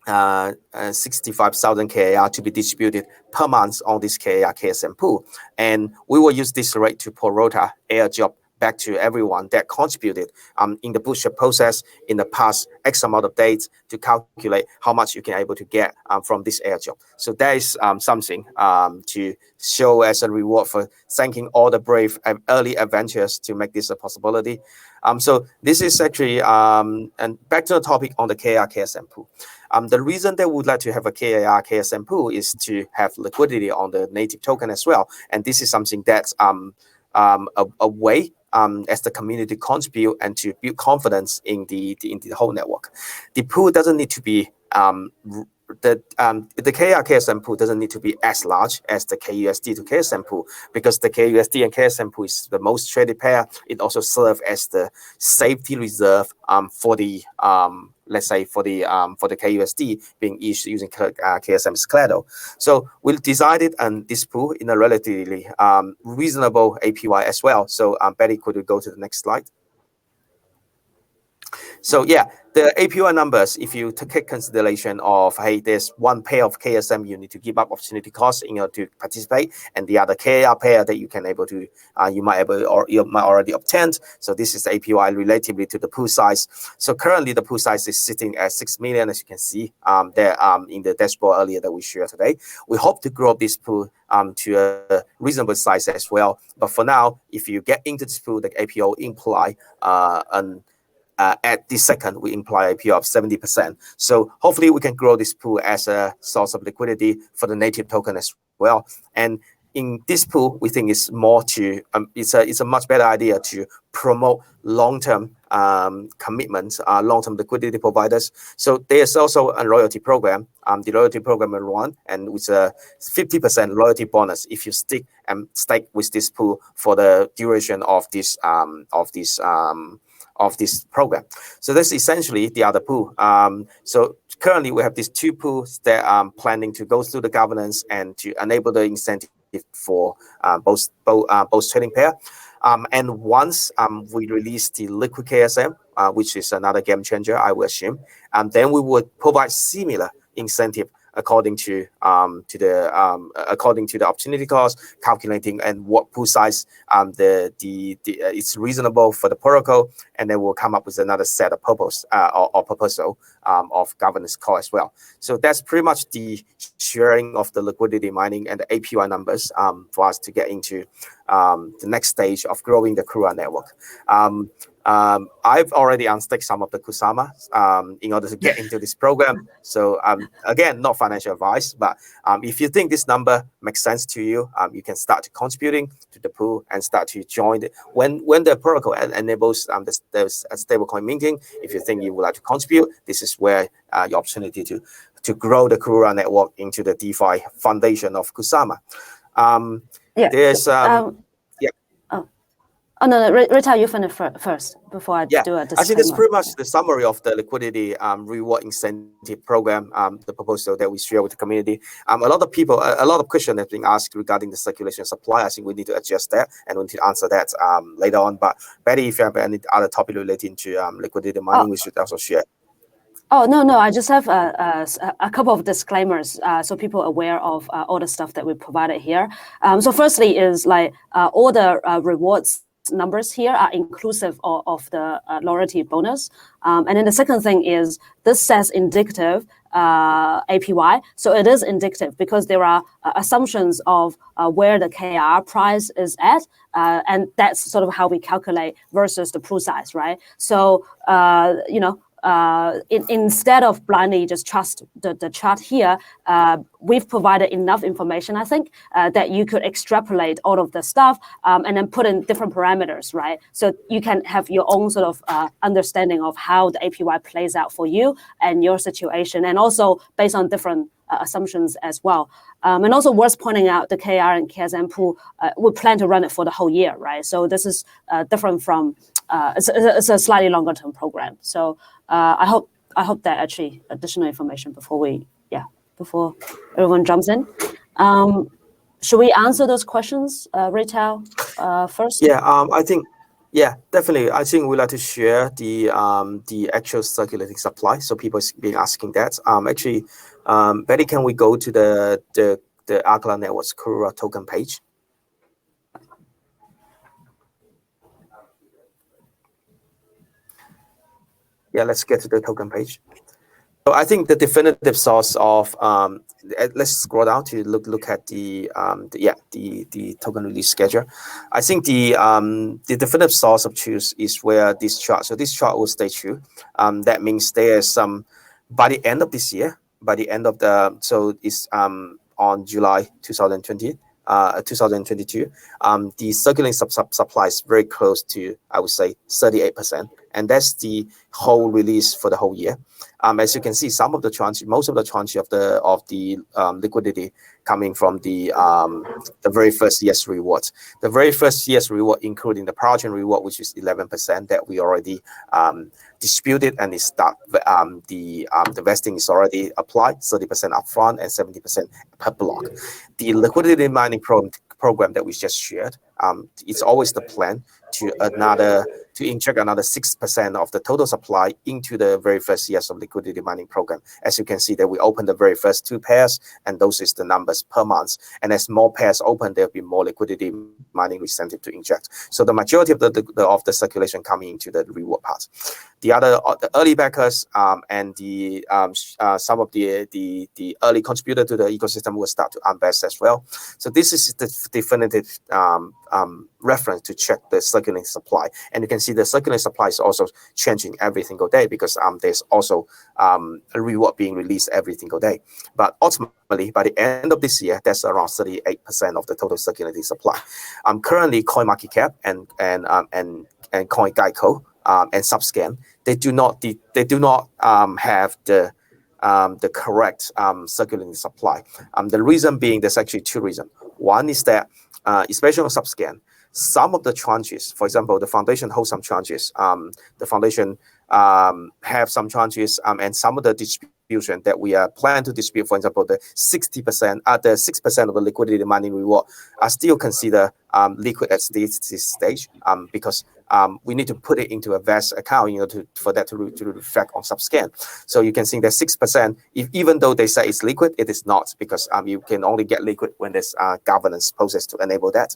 65,000 KAR to be distributed per month on this KAR KSM pool, and we will use this rate to pro rata airdrop back to everyone that contributed in the bootstrap process in the past X amount of days to calculate how much you can able to get from this airdrop. So that is something to show as a reward for thanking all the brave early adventurers to make this a possibility. So this is actually, and back to the topic on the KAR KSM pool. The reason that we would like to have a KAR KSM pool is to have liquidity on the native token as well. And this is something that's a way as the community contribute and to build confidence in the whole network. The pool doesn't need to be the KAR KSM pool doesn't need to be as large as the kUSD to KSM pool, because the kUSD and KSM pool is the most traded pair. It also serves as the safety reserve for the let's say for the kUSD being issued using KSM's collateral. So we decided on this pool in a relatively reasonable APY as well. So Bette, could you go to the next slide? So yeah, the APY numbers, if you take consideration of, hey, there's one pair of KSM you need to give up opportunity cost in order to participate, and the other KAR pair that you can able to, you might already obtain. So this is the APY relatively to the pool size. So currently the pool size is sitting at 6 million, as you can see there in the dashboard earlier that we shared today. We hope to grow this pool to a reasonable size as well. But for now, if you get into this pool, the APY will imply at this second, we imply APY of 70%. So hopefully we can grow this pool as a source of liquidity for the native token as well. And in this pool, we think it's more to, it's a much better idea to promote long-term commitments, long-term liquidity providers. So there's also a loyalty program. The loyalty program will run, and with a 50% loyalty bonus if you stick and stay with this pool for the duration of this program. So that's essentially the other pool. So currently we have these two pools that are planning to go through the governance and to enable the incentive for both trading pair. And once we release the liquid KSM, which is another game changer, I will assume, then we would provide similar incentive according to the opportunity cost, calculating and what pool size it's reasonable for the protocol, and then we'll come up with another set of proposal of governance call as well. So that's pretty much the sharing of the liquidity mining and the APY numbers for us to get into the next stage of growing the Karura network. I've already unstaked some of the Kusama in order to get into this program. So again, not financial advice, but if you think this number makes sense to you, you can start contributing to the pool and start to join it. When the protocol enables the stablecoin minting, if you think you would like to contribute, this is where your opportunity to grow the Karura network into the DeFi foundation of Kusama. There's Oh, no, Ruitao, you finish first before I do a disclaimer. I think that's pretty much the summary of the liquidity reward incentive program, the proposal that we share with the community. A lot of questions have been asked regarding the circulation supply. I think we need to adjust that, and we need to answer that later on. But Bette, if you have any other topic relating to liquidity mining, we should also share. Oh, no, I just have a couple of disclaimers so people are aware of all the stuff that we provided here. So firstly is like all the rewards numbers here are inclusive of the loyalty bonus. And then the second thing is this says indicative APY. So it is indicative because there are assumptions of where the KAR price is at. And that's sort of how we calculate versus the pool size, right? So, instead of blindly just trust the chart here, we've provided enough information, I think, that you could extrapolate all of the stuff and then put in different parameters, right? So you can have your own sort of understanding of how the APY plays out for you and your situation, and also based on different assumptions as well. And also worth pointing out, the KR and KSM pool, we plan to run it for the whole year, right? So this is different from, it's a slightly longer term program. So I hope that actually additional information before everyone jumps in. Should we answer those questions, Ruitao, first? Yeah, I think, yeah, definitely. I think we'd like to share the actual circulating supply. So people have been asking that. Actually, Bette, can we go to the Alkala Network's Karura token page? Yeah, let's get to the token page. So I think the definitive source of let's scroll down to look at the token release schedule. I think the definitive source of truth is where this chart. So this chart will stay true. That means there's some by the end of this year, by the end of the it's on July 2020. 2022, the circulating supply is very close to, I would say, 38%, and that's the whole release for the whole year. As you can see, some of the tranche, most of the tranche of the liquidity coming from the very first year's reward. The very first year's reward, including the power chain reward, which is 11% that we already disputed, and the vesting is already applied, 30% upfront and 70% per block. The liquidity mining program that we just shared, it's always the plan to inject another 6% of the total supply into the very first years of liquidity mining program. As you can see, that we opened the very first 2 pairs, and those is the numbers per month. And as more pairs open, there'll be more liquidity mining incentive to inject. So the majority of the circulation coming into the reward part. The early backers and the some of the early contributor to the ecosystem will start to invest as well. So this is the definitive reference to check the circulating supply, and you can see the circulating supply is also changing every single day because there's also a reward being released every single day. But ultimately, by the end of this year, that's around 38% of the total circulating supply. Currently, CoinMarketCap and CoinGecko and Subscan, they do not have the correct circulating supply. The reason being, there's actually 2 reasons. One is that, especially on Subscan, some of the tranches, for example, the foundation holds some tranches. The foundation have some tranches, and some of the distribution that we are planning to distribute, for example, the 60%, the 6% of the liquidity mining reward are still considered liquid at this stage, because we need to put it into a vest account, for that to reflect on Subscan. So you can see that 6%, even though they say it's liquid, it is not, because you can only get liquid when there's governance process to enable that.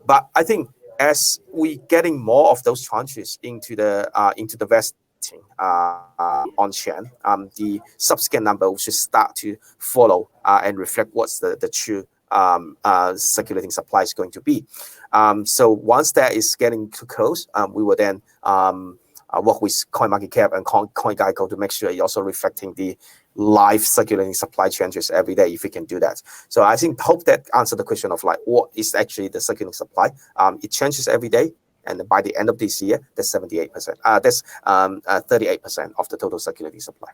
But I think as we getting more of those tranches into the vesting on Chen, the Subscan number should start to follow and reflect what's the true circulating supply is going to be. So once that is getting too close, we will then work with CoinMarketCap and CoinGecko to make sure you're also reflecting the live circulating supply changes every day, if we can do that. So I hope that answered the question of like what is actually the circulating supply. It changes every day, and by the end of this year, that's 78%. That's 38% of the total circulating supply.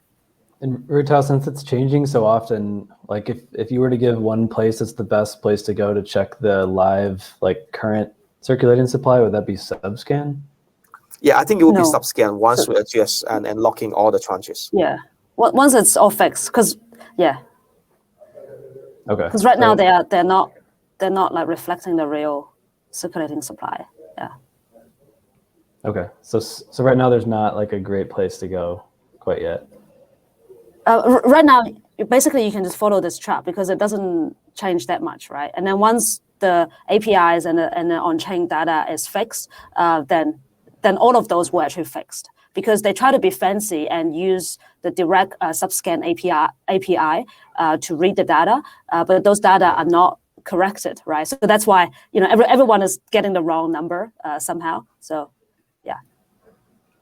And Ruitao, since it's changing so often, like if you were to give one place that's the best place to go to check the live, like current circulating supply, would that be Subscan? Yeah, I think it will be Subscan once we adjust and locking all the tranches. Yeah, once it's all fixed, because okay. Because right now they're not like reflecting the real circulating supply. Yeah. Okay, so right now there's not like a great place to go quite yet. Right now, basically you can just follow this chart because it doesn't change that much, right? And then once the APIs and the on-chain data is fixed, then all of those were actually fixed, because they try to be fancy and use the direct Subscan API to read the data, but those data are not corrected, right? So that's why everyone is getting the wrong number somehow. So yeah.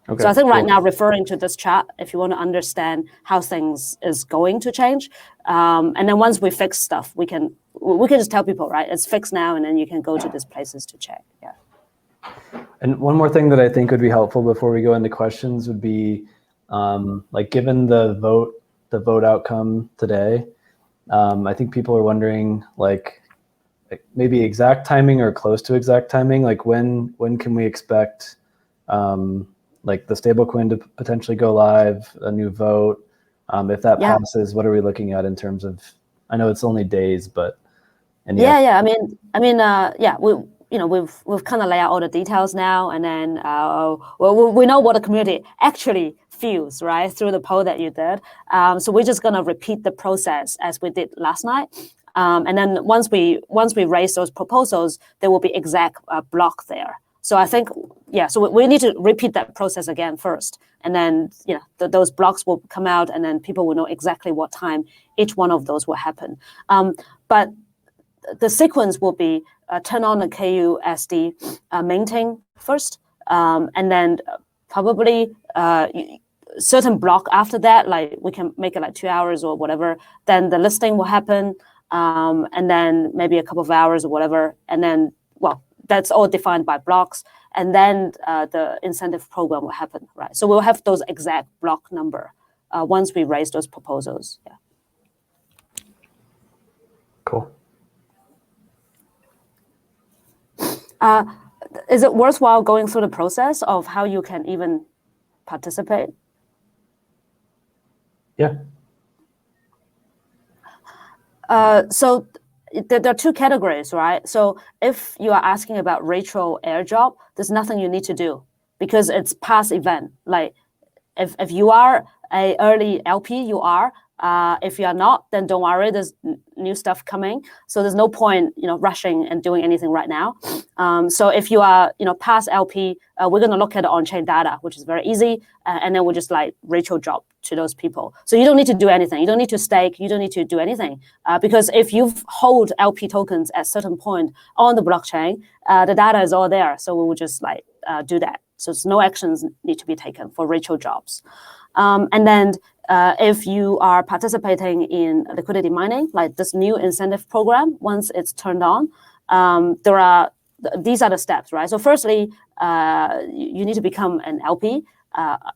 Okay, so I think right now, referring to this chart, if you want to understand how things is going to change, and then once we fix stuff, we can just tell people, right, it's fixed now, and then you can go to these places to check. Yeah. And one more thing that I think would be helpful before we go into questions would be, like, given the vote the vote outcome today. I think people are wondering like maybe exact timing or close to exact timing. Like when can we expect like the stablecoin to potentially go live, a new vote? If that passes, what are we looking at in terms of? I know it's only days, but yeah. We've kind of laid out all the details now, and then we know what the community actually feels, right, through the poll that you did. So we're just gonna repeat the process as we did last night, and then once we raise those proposals, there will be exact block there. So I think, so we need to repeat that process again first, and then those blocks will come out, and then people will know exactly what time each one of those will happen. But the sequence will be turn on the kUSD maintain first, and then probably certain block after that, like we can make it like 2 hours or whatever. Then the listing will happen, and then maybe a couple of hours or whatever, and then that's all defined by blocks, and then the incentive program will happen, right? So we'll have those exact block number once we raise those proposals. Yeah. Cool. Is it worthwhile going through the process of how you can even participate? Yeah. So there are two categories, right? So if you are asking about retro airdrop, there's nothing you need to do because it's past event. Like if you are a early LP, you are. If you are not, then don't worry. There's new stuff coming, so there's no point, rushing and doing anything right now. So if you are, past LP, we're gonna look at the on-chain data, which is very easy, and then we'll just like retro drop to those people. So you don't need to do anything. You don't need to stake. You don't need to do anything because if you hold LP tokens at a certain point on the blockchain, the data is all there. So we will just like do that. So no actions need to be taken for retro drops, and then. If you are participating in liquidity mining, like this new incentive program, once it's turned on, these are the steps, right? So firstly, you need to become an LP.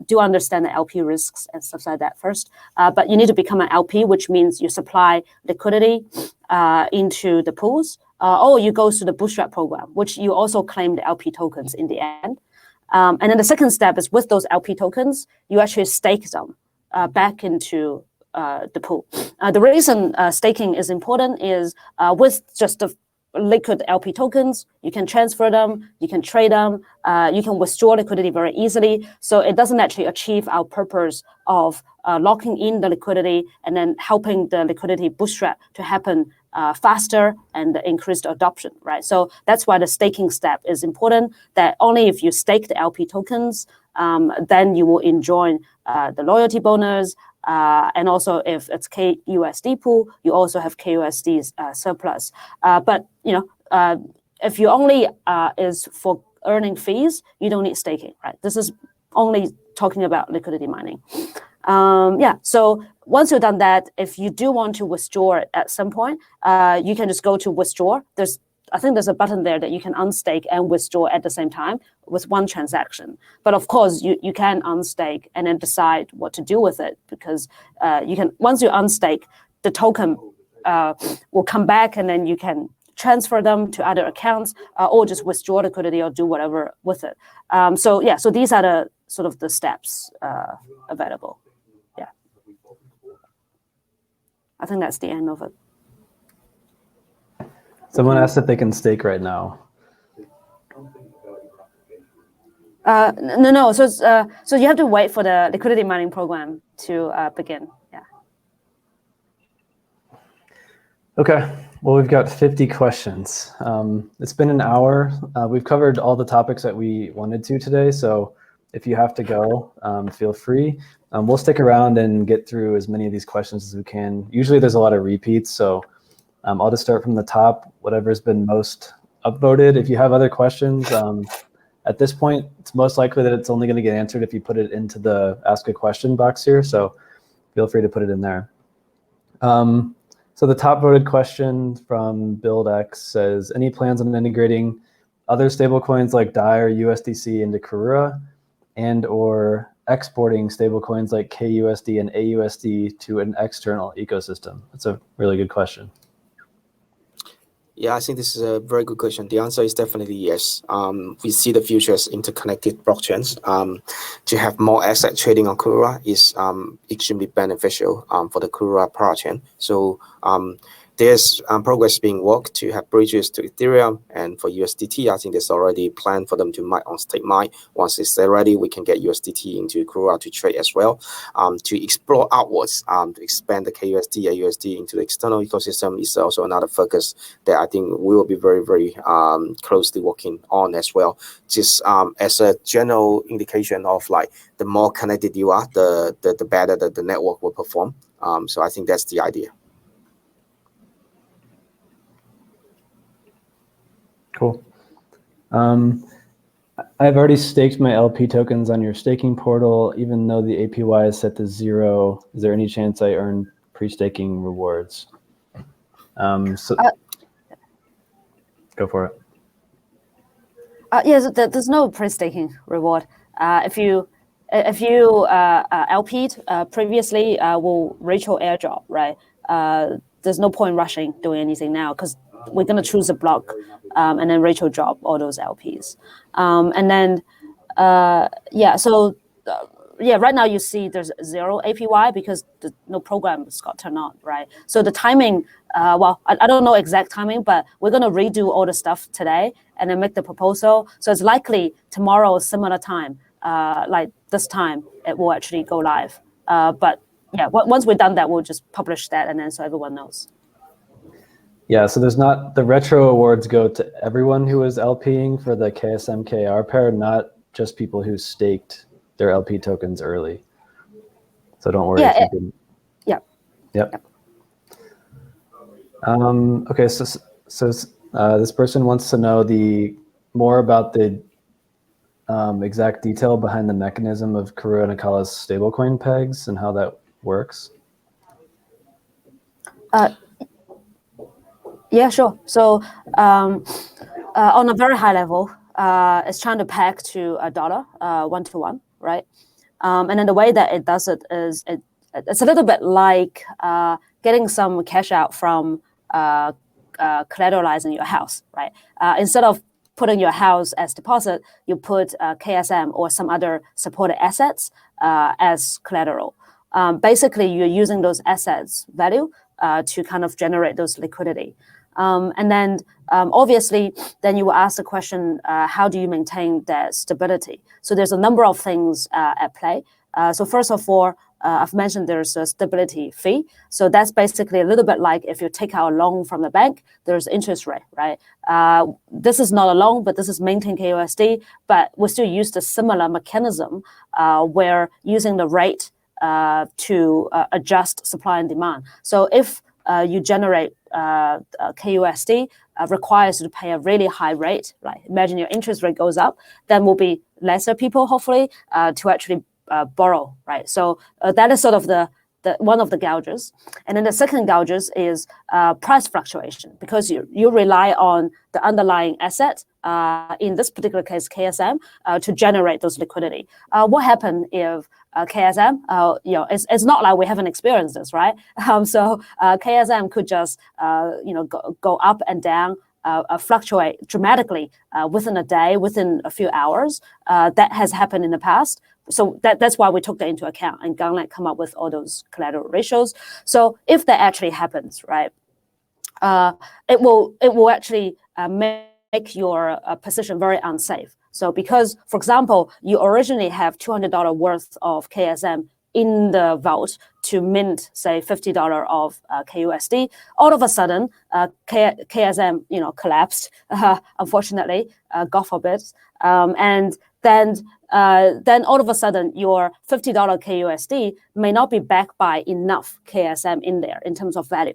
Do understand the LP risks and stuff like that first. But you need to become an LP, which means you supply liquidity into the pools, or you go to the Bootstrap program, which you also claim the LP tokens in the end. And then the second step is with those LP tokens, you actually stake them. Back into the pool. The reason staking is important is with just the liquid LP tokens, you can transfer them, you can trade them, you can withdraw liquidity very easily. So it doesn't actually achieve our purpose of locking in the liquidity and then helping the liquidity bootstrap to happen faster and increased adoption, right? So that's why the staking step is important, that only if you stake the LP tokens, then you will enjoy the loyalty bonus, and also if it's kUSD pool, you also have kUSD's surplus. But if you only is for earning fees, you don't need staking, right? This is only talking about liquidity mining. So once you've done that, if you do want to withdraw it at some point, you can just go to withdraw. I think there's a button there that you can unstake and withdraw at the same time with one transaction. But of course, you can unstake and then decide what to do with it because you can, once you unstake, the token will come back and then you can transfer them to other accounts or just withdraw liquidity or do whatever with it. So these are the sort of the steps available. Yeah. I think that's the end of it. Someone asked if they can stake right now. No. So you have to wait for the liquidity mining program to begin. Yeah. Okay. Well, we've got 50 questions. It's been an hour. We've covered all the topics that we wanted to today. So if you have to go, feel free. We'll stick around and get through as many of these questions as we can. Usually there's a lot of repeats. So I'll just start from the top, whatever's been most upvoted. If you have other questions, at this point, it's most likely that it's only going to get answered if you put it into the ask a question box here. So feel free to put it in there. So the top voted question from BuildX says, any plans on integrating other stablecoins like DAI or USDC into Karura and or exporting stablecoins like kUSD and AUSD to an external ecosystem? That's a really good question. Yeah, I think this is a very good question. The answer is definitely yes. We see the future as interconnected blockchains. To have more asset trading on Karura is extremely beneficial for the Karura blockchain. So there's progress being worked to have bridges to Ethereum, and for USDT, I think there's already plan for them to mine on stake mine. Once it's ready, we can get USDT into Karura to trade as well. To explore outwards, to expand the kUSD, AUSD into the external ecosystem is also another focus that I think we will be very, very closely working on as well. Just as a general indication of like the more connected you are, the better that the network will perform. So I think that's the idea. Cool. I've already staked my LP tokens on your staking portal, even though the APY is set to 0. Is there any chance I earn pre-staking rewards? Go for it. Yes, there's no pre-staking reward. If you LP'd previously, we'll Ruitao airdrop, right? There's no point rushing doing anything now because we're going to choose a block and then Ruitao drop all those LPs. And then, right now you see there's 0 APY because no programs got turned on, right? So the timing, I don't know exact timing, but we're going to redo all the stuff today and then make the proposal. So it's likely tomorrow, similar time, like this time, it will actually go live. But yeah, once we've done that, we'll just publish that and then so everyone knows. Yeah, so there's not, the retro awards go to everyone who is LPing for the KSM KR pair, not just people who staked their LP tokens early. So don't worry. Yeah. Yep. Okay, so this person wants to know more about the exact detail behind the mechanism of Karura Nakala's stablecoin pegs and how that works. Yeah, sure. So on a very high level, it's trying to peg to a dollar, 1-to-1, right? And then the way that it does it is it's a little bit like getting some cash out from collateralizing your house, right? Instead of putting your house as deposit, you put KSM or some other supported assets as collateral. Basically, you're using those assets value to kind of generate those liquidity. And then obviously, then you will ask the question, how do you maintain that stability? So there's a number of things at play. So first of all, I've mentioned there's a stability fee. So that's basically a little bit like if you take out a loan from the bank, there's interest rate, right? This is not a loan, but this is maintain kUSD, but we still use the similar mechanism where using the rate to adjust supply and demand. So if you generate kUSD requires you to pay a really high rate, right? Imagine your interest rate goes up, then will be lesser people, hopefully, to actually borrow, right? So that is sort of the one of the gauges. And then the second gauges is price fluctuation, because you rely on the underlying asset, in this particular case, KSM, to generate those liquidity. What happened if KSM, it's not like we haven't experienced this, right? So KSM could just, go up and down, fluctuate dramatically within a day, within a few hours. That has happened in the past. So that's why we took that into account and Ganglet come up with all those collateral ratios. So if that actually happens, right, it will actually make your position very unsafe. So because, for example, you originally have $200 worth of KSM in the vault to mint, say, $50 of kUSD, all of a sudden, KSM, collapsed, unfortunately, God forbid, and then all of a sudden, your $50 kUSD may not be backed by enough KSM in there in terms of value,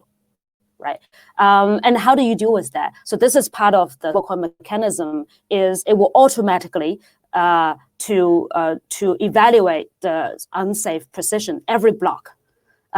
right? And how do you deal with that? So this is part of the stablecoin mechanism. Is it will automatically to evaluate the unsafe position every block.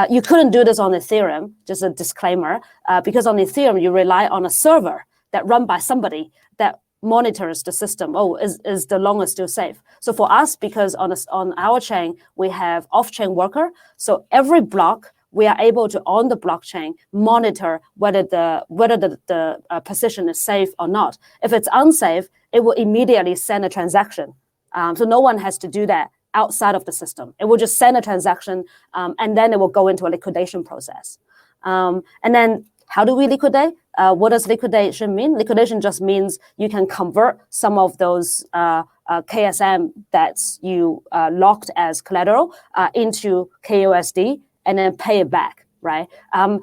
You couldn't do this on Ethereum, just a disclaimer, because on Ethereum you rely on a server that run by somebody that monitors the system. Oh, is the longer still safe? So for us, because on our chain, we have off-chain worker. So every block, we are able to, on the blockchain, monitor whether the position is safe or not. If it's unsafe, it will immediately send a transaction. So no one has to do that outside of the system. It will just send a transaction, and then it will go into a liquidation process. And then how do we liquidate? What does liquidation mean? Liquidation just means you can convert some of those KSM that you locked as collateral into kUSD and then pay it back, right?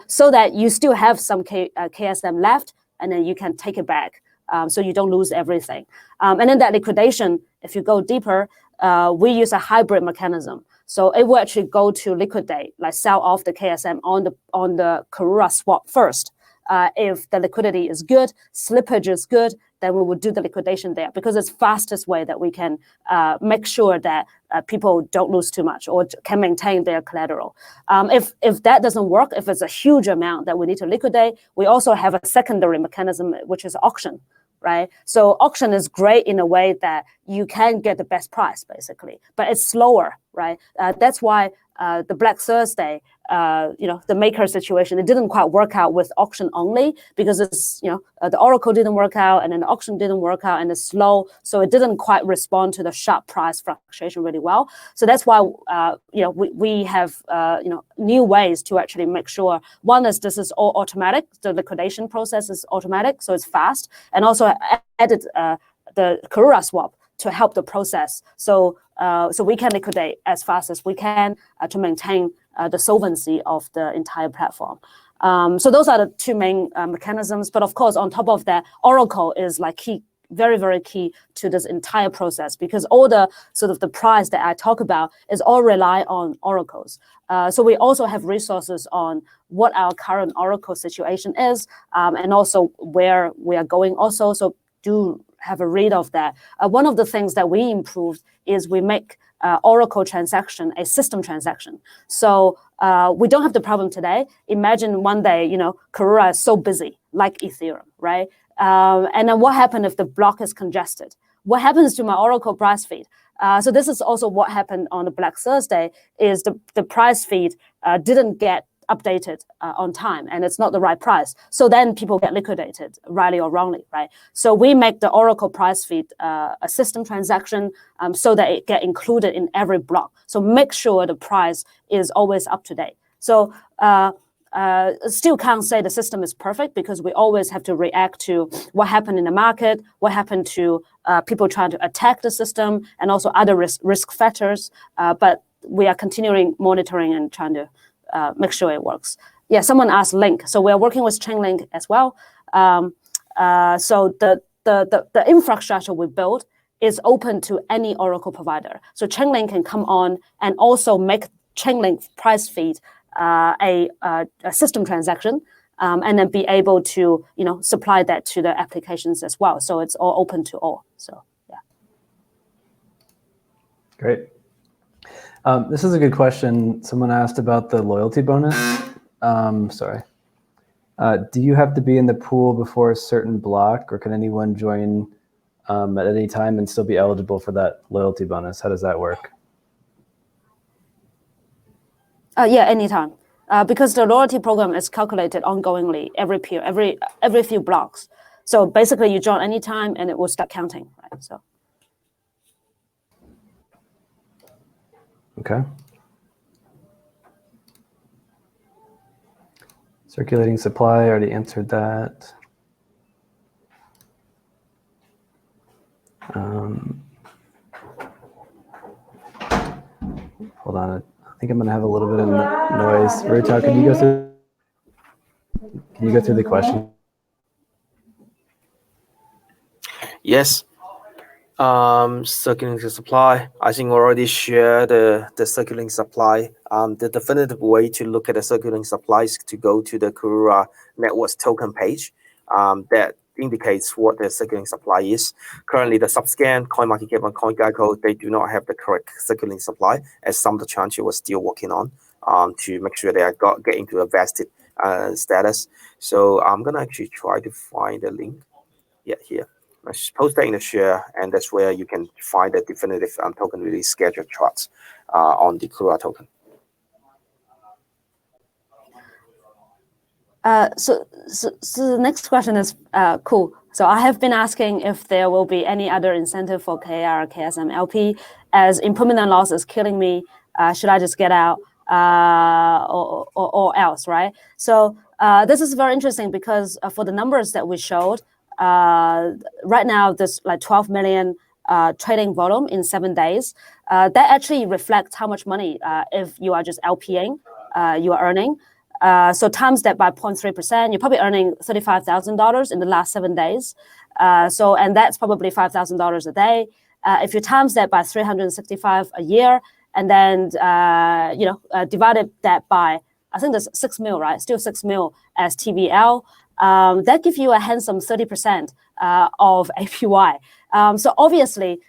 So that you still have some KSM left, and then you can take it back, so you don't lose everything. And then that liquidation, if you go deeper, we use a hybrid mechanism. So it will actually go to liquidate, like sell off the KSM on the Karura swap first. If the liquidity is good, slippage is good, then we will do the liquidation there, because it's fastest way that we can make sure that people don't lose too much or can maintain their collateral. If that doesn't work, if it's a huge amount that we need to liquidate, we also have a secondary mechanism, which is auction. Right? So auction is great in a way that you can get the best price, basically, but it's slower, right? That's why the Black Thursday, the maker situation, it didn't quite work out with auction only, because it's, the Oracle didn't work out, and then the auction didn't work out, and it's slow, so it didn't quite respond to the sharp price fluctuation really well. So that's why, we have, new ways to actually make sure. One is this is all automatic. The liquidation process is automatic, so it's fast, and also added the Karura swap to help the process. So we can liquidate as fast as we can to maintain the solvency of the entire platform. So those are the two main mechanisms. But of course, on top of that, Oracle is like key, very, very key to this entire process, because all the sort of the price that I talk about is all rely on oracles. So we also have resources on what our current Oracle situation is, and also where we are going also. So do have a read of that. One of the things that we improved is we make Oracle transaction a system transaction. So we don't have the problem today. Imagine one day, Karura is so busy, like Ethereum, right? And then what happens if the block is congested? What happens to my Oracle price feed? So this is also what happened on the Black Thursday, is the price feed didn't get updated on time, and it's not the right price. So then people get liquidated, rightly or wrongly, right? So we make the Oracle price feed a system transaction, so that it get included in every block. So make sure the price is always up to date. So still can't say the system is perfect, because we always have to react to what happened in the market, what happened to people trying to attack the system, and also other risk factors. But we are continuing monitoring and trying to make sure it works. Yeah, someone asked Link. So we're working with Chainlink as well. So the infrastructure we build is open to any Oracle provider. So Chainlink can come on and also make Chainlink price feed a system transaction, and then be able to supply that to the applications as well. So it's all open to all. So yeah. Great. This is a good question. Someone asked about the loyalty bonus. Sorry. Do you have to be in the pool before a certain block, or can anyone join at any time and still be eligible for that loyalty bonus? How does that work? Yeah, anytime. Because the loyalty program is calculated ongoingly every few blocks. So basically, you join anytime, and it will start counting, right? So. Okay. Circulating supply, I already answered that. Hold on, I think I'm gonna have a little bit of noise. Ruitao, can you go through the question? Yes. Circulating supply. I think we already shared the circulating supply. The definitive way to look at the circulating supply is to go to the Karura Networks token page. That indicates what the circulating supply is. Currently, the Subscan, CoinMarketCap, and CoinGecko, they do not have the correct circulating supply, as some of the chances we're still working on to make sure they are getting to a vested status. So I'm gonna actually try to find the link. Yeah, here. just post that in the share, and that's where you can find the definitive token release schedule charts on the Karura token. So the next question is cool. So I have been asking if there will be any other incentive for KR, KSM, LP, as impermanent loss is killing me. Should I just get out or else, right? So this is very interesting because for the numbers that we showed, right now there's like 12 million trading volume in 7 days. That actually reflects how much money, if you are just LPing, you are earning. So times that by 0.3%, you're probably earning $35,000 in the last 7 days. And that's probably $5,000 a day. If you times that by 365 a year, and then divided that by, I think there's 6 mil, right? Still 6 mil as TVL. That gives you a handsome 30% of APY. So obviously,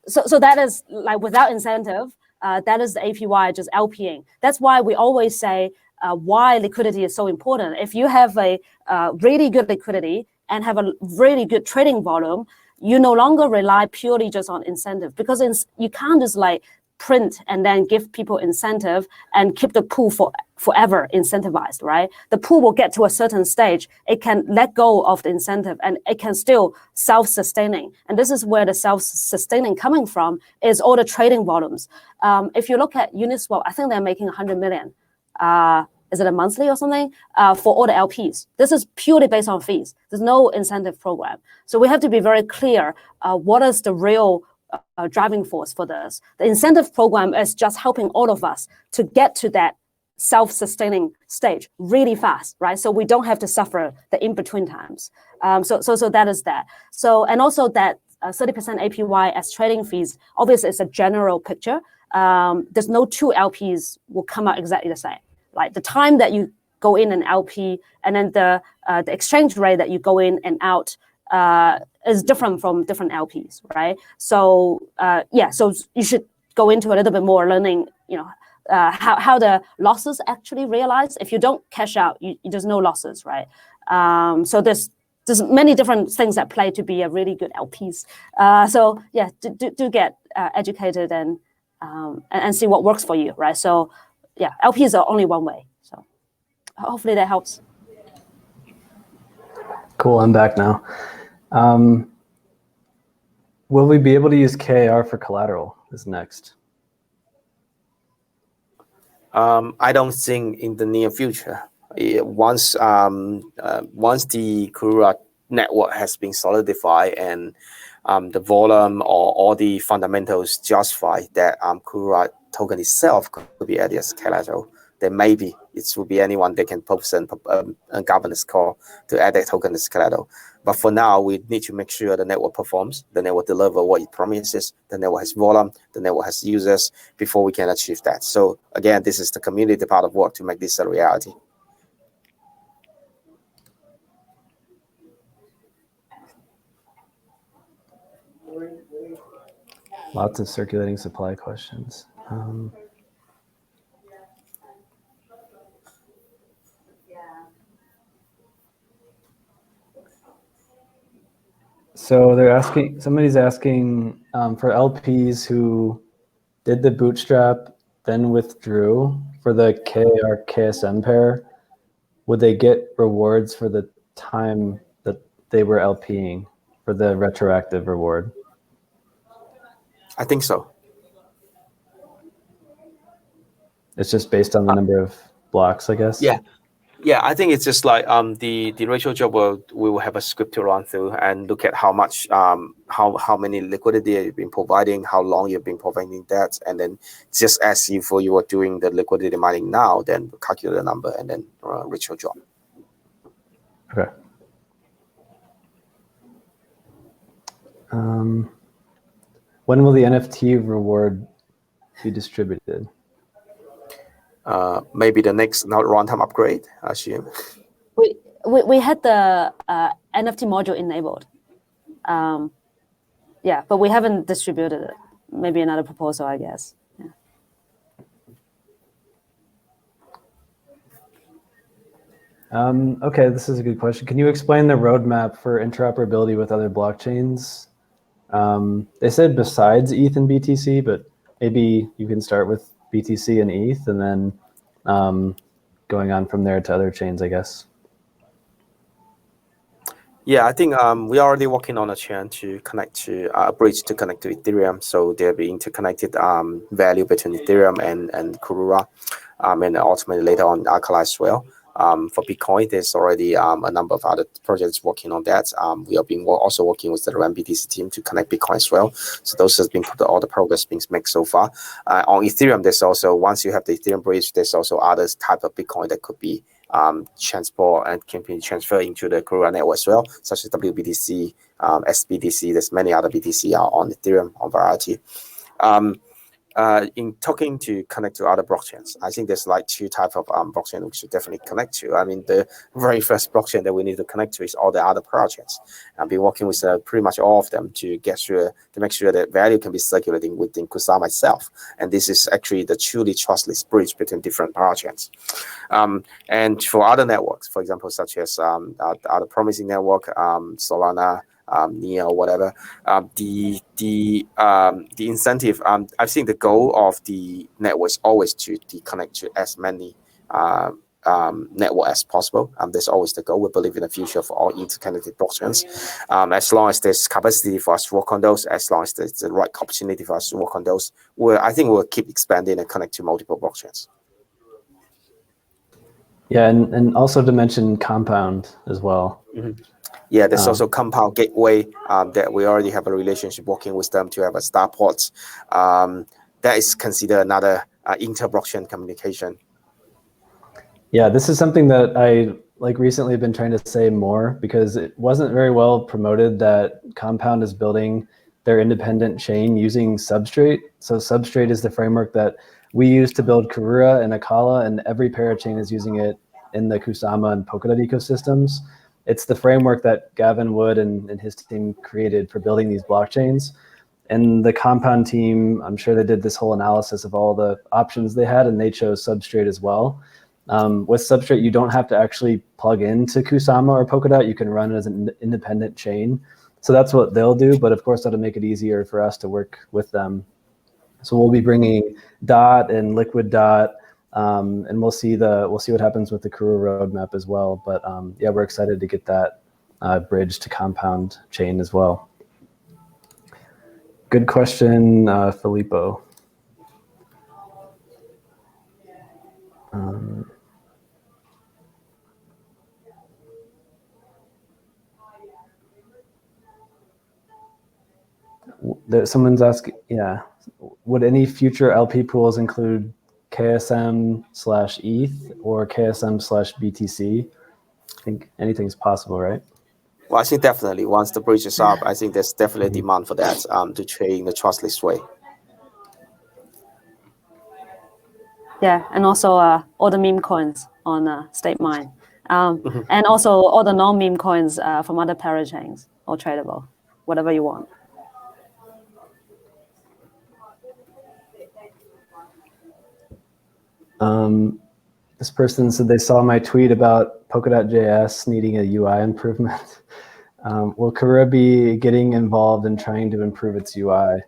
so that is like without incentive. That is the APY just LPing. That's why we always say why liquidity is so important. If you have a really good liquidity and have a really good trading volume, you no longer rely purely just on incentive, because you can't just like print and then give people incentive and keep the pool forever incentivized, right? The pool will get to a certain stage. It can let go of the incentive and it can still self-sustaining. And this is where the self-sustaining coming from is all the trading volumes. If you look at Uniswap, I think they're making 100 million. Is it a monthly or something for all the LPs? This is purely based on fees. There's no incentive program. So we have to be very clear what is the real driving force for this. The incentive program is just helping all of us to get to that self-sustaining stage really fast, right? So we don't have to suffer the in-between times. So that is that. So, and also that 30% APY as trading fees, obviously it's a general picture. There's no two LPs will come out exactly the same. Like the time that you go in and LP, and then the exchange rate that you go in and out is different from different LPs, right? So so you should go into a little bit more learning, how the losses actually realize. If you don't cash out, there's no losses, right? So there's many different things that play to be a really good LPs. So yeah, do get educated and see what works for you, right? So yeah, LPs are only one way. So hopefully that helps. Cool, I'm back now. Will we be able to use KAR for collateral is next? I don't think in the near future. Once the Karura network has been solidified and the volume or all the fundamentals justify that Karura token itself could be added as collateral, then maybe it will be anyone that can post a governance call to add that token as collateral. But for now, we need to make sure the network performs, the network delivers what it promises, the network has volume, the network has users before we can achieve that. So again, this is the community part of work to make this a reality. Lots of circulating supply questions. So they're asking, somebody's asking for LPs who did the Bootstrap, then withdrew for the KR KSM pair, would they get rewards for the time that they were LPing for the retroactive reward? I think so. It's just based on the number of blocks, I guess? Yeah, I think it's just like the ratio job we will have a script to run through and look at how much how many liquidity you've been providing, how long you've been providing that, and then just as if you were doing the liquidity mining now, then calculate the number and then ratio job. Okay. When will the NFT reward be distributed? Maybe the next runtime upgrade, I assume. We had the NFT module enabled. Yeah, but we haven't distributed it. Maybe another proposal, I guess. Yeah. Okay, this is a good question. Can you explain the roadmap for interoperability with other blockchains? They said besides ETH and BTC, but maybe you can start with BTC and ETH and then going on from there to other chains, I guess. Yeah, I think we're already working on a chain to connect to a bridge to connect to Ethereum. So there'll be interconnected value between Ethereum and Karura, and ultimately later on Alkali as well. For Bitcoin, there's already a number of other projects working on that. We are also working with the BTC team to connect Bitcoin as well. So those has been all the progress being made so far. On Ethereum, there's also, once you have the Ethereum bridge, there's also other type of Bitcoin that could be transport and can be transferred into the Karura network as well, such as WBTC, SBTC. There's many other BTC are on Ethereum on Variety. In talking to connect to other blockchains, I think there's like two types of blockchain we should definitely connect to. I mean, the very first blockchain that we need to connect to is all the other projects. I've been working with pretty much all of them to make sure that value can be circulating within Kusama itself. And this is actually the truly trustless bridge between different projects. And for other networks, for example, such as other promising network, Solana, Neo, whatever, the incentive, I think the goal of the network is always to connect to as many network as possible. That's always the goal. We believe in the future for all interconnected blockchains. As long as there's capacity for us to work on those, as long as there's the right opportunity for us to work on those, I think we'll keep expanding and connect to multiple blockchains. Yeah, and also to mention Compound as well. Mm-hmm. Yeah, there's also Compound Gateway that we already have a relationship working with them to have a Starport. That is considered another inter-blockchain communication. Yeah, this is something that I recently been trying to say more because it wasn't very well promoted that Compound is building their independent chain using Substrate. So Substrate is the framework that we use to build Karura and Akala, and every parachain is using it in the Kusama and Polkadot ecosystems. It's the framework that Gavin Wood and his team created for building these blockchains. And the Compound team, I'm sure they did this whole analysis of all the options they had, and they chose Substrate as well. With Substrate, you don't have to actually plug into Kusama or Polkadot. You can run it as an independent chain. So that's what they'll do. But of course, that'll make it easier for us to work with them. So we'll be bringing Dot and Liquid Dot, and we'll see what happens with the Karura roadmap as well. But yeah, we're excited to get that bridge to Compound chain as well. Good question, Filippo. Someone's asking, yeah, would any future LP pools include KSM/ETH or KSM/BTC? I think anything's possible, right? Well, I think definitely once the bridge is up, I think there's definitely a demand for that to trade in the trustless way. Yeah, and also all the meme coins on StateMine, and also all the non-meme coins from other parachains, all tradable, whatever you want. This person said they saw my tweet about Polkadot.js needing a UI improvement. Will Karura be getting involved in trying to improve its UI?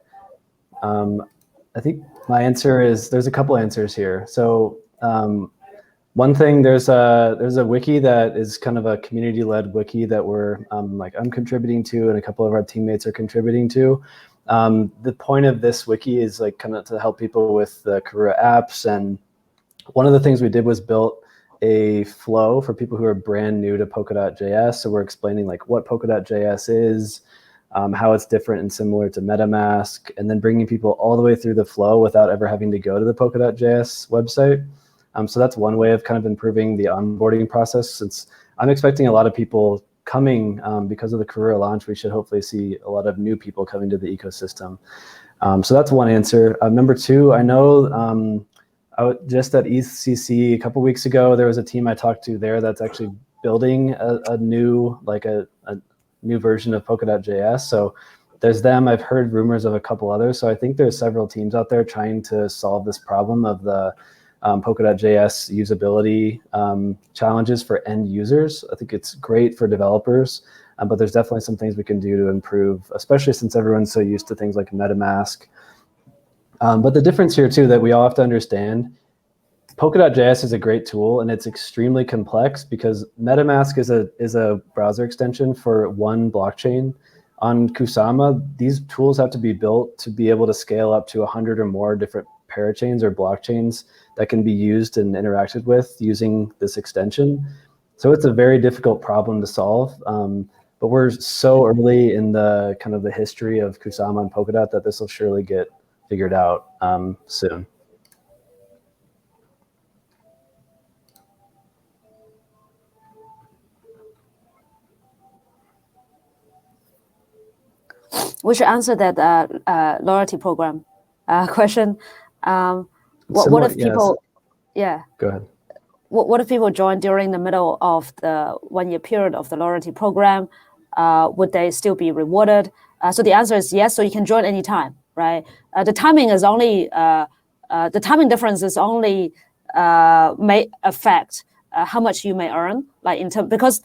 I think my answer is there's a couple answers here. So one thing, there's a wiki that is kind of a community-led wiki that I'm contributing to, and a couple of our teammates are contributing to. The point of this wiki is kind of to help people with the Karura apps, and one of the things we did was built a flow for people who are brand new to Polkadot.js. So we're explaining what Polkadot.js is, how it's different and similar to MetaMask, and then bringing people all the way through the flow without ever having to go to the Polkadot.js website. So that's one way of kind of improving the onboarding process. Since I'm expecting a lot of people coming because of the Karura launch, we should hopefully see a lot of new people coming to the ecosystem. So that's one answer. Number two, I know just at ETHCC a couple weeks ago, there was a team I talked to there that's actually building a new new version of Polkadot.js. So there's them. I've heard rumors of a couple others. So I think there's several teams out there trying to solve this problem of the Polkadot.js usability challenges for end users. I think it's great for developers, but there's definitely some things we can do to improve, especially since everyone's so used to things like MetaMask. But the difference here too that we all have to understand, Polkadot.js is a great tool, and it's extremely complex because MetaMask is a browser extension for one blockchain. On Kusama, these tools have to be built to be able to scale up to 100 or more different parachains or blockchains that can be used and interacted with using this extension. So it's a very difficult problem to solve. But we're so early in the kind of the history of Kusama and Polkadot that this will surely get figured out soon. We should answer that loyalty program question. What if people? Yeah. Go ahead. What if people join during the middle of the 1 year period of the loyalty program? Would they still be rewarded? So the answer is yes. So you can join anytime, right? The timing is only the timing difference is only may affect how much you may earn, like because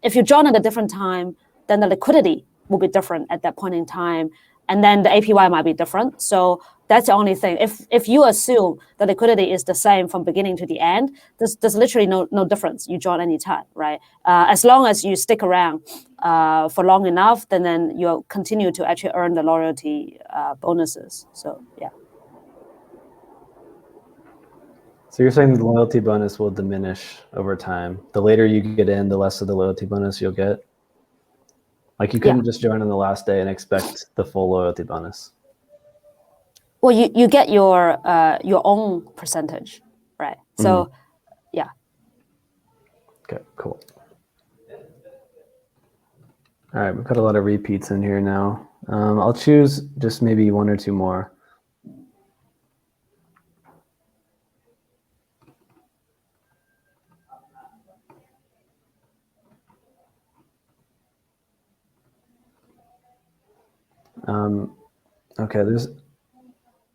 if you join at a different time, then the liquidity will be different at that point in time, and then the APY might be different. So that's the only thing. If you assume the liquidity is the same from beginning to the end, there's literally no difference. You join any time, right? As long as you stick around for long enough, then you'll continue to actually earn the loyalty bonuses. So yeah. So you're saying the loyalty bonus will diminish over time. The later you get in, the less of the loyalty bonus you'll get. Like you couldn't just join on the last day and expect the full loyalty bonus. Well, you get your own percentage, right? So, yeah. Okay, cool. All right, we've got a lot of repeats in here now. I'll choose just maybe one or two more. Okay,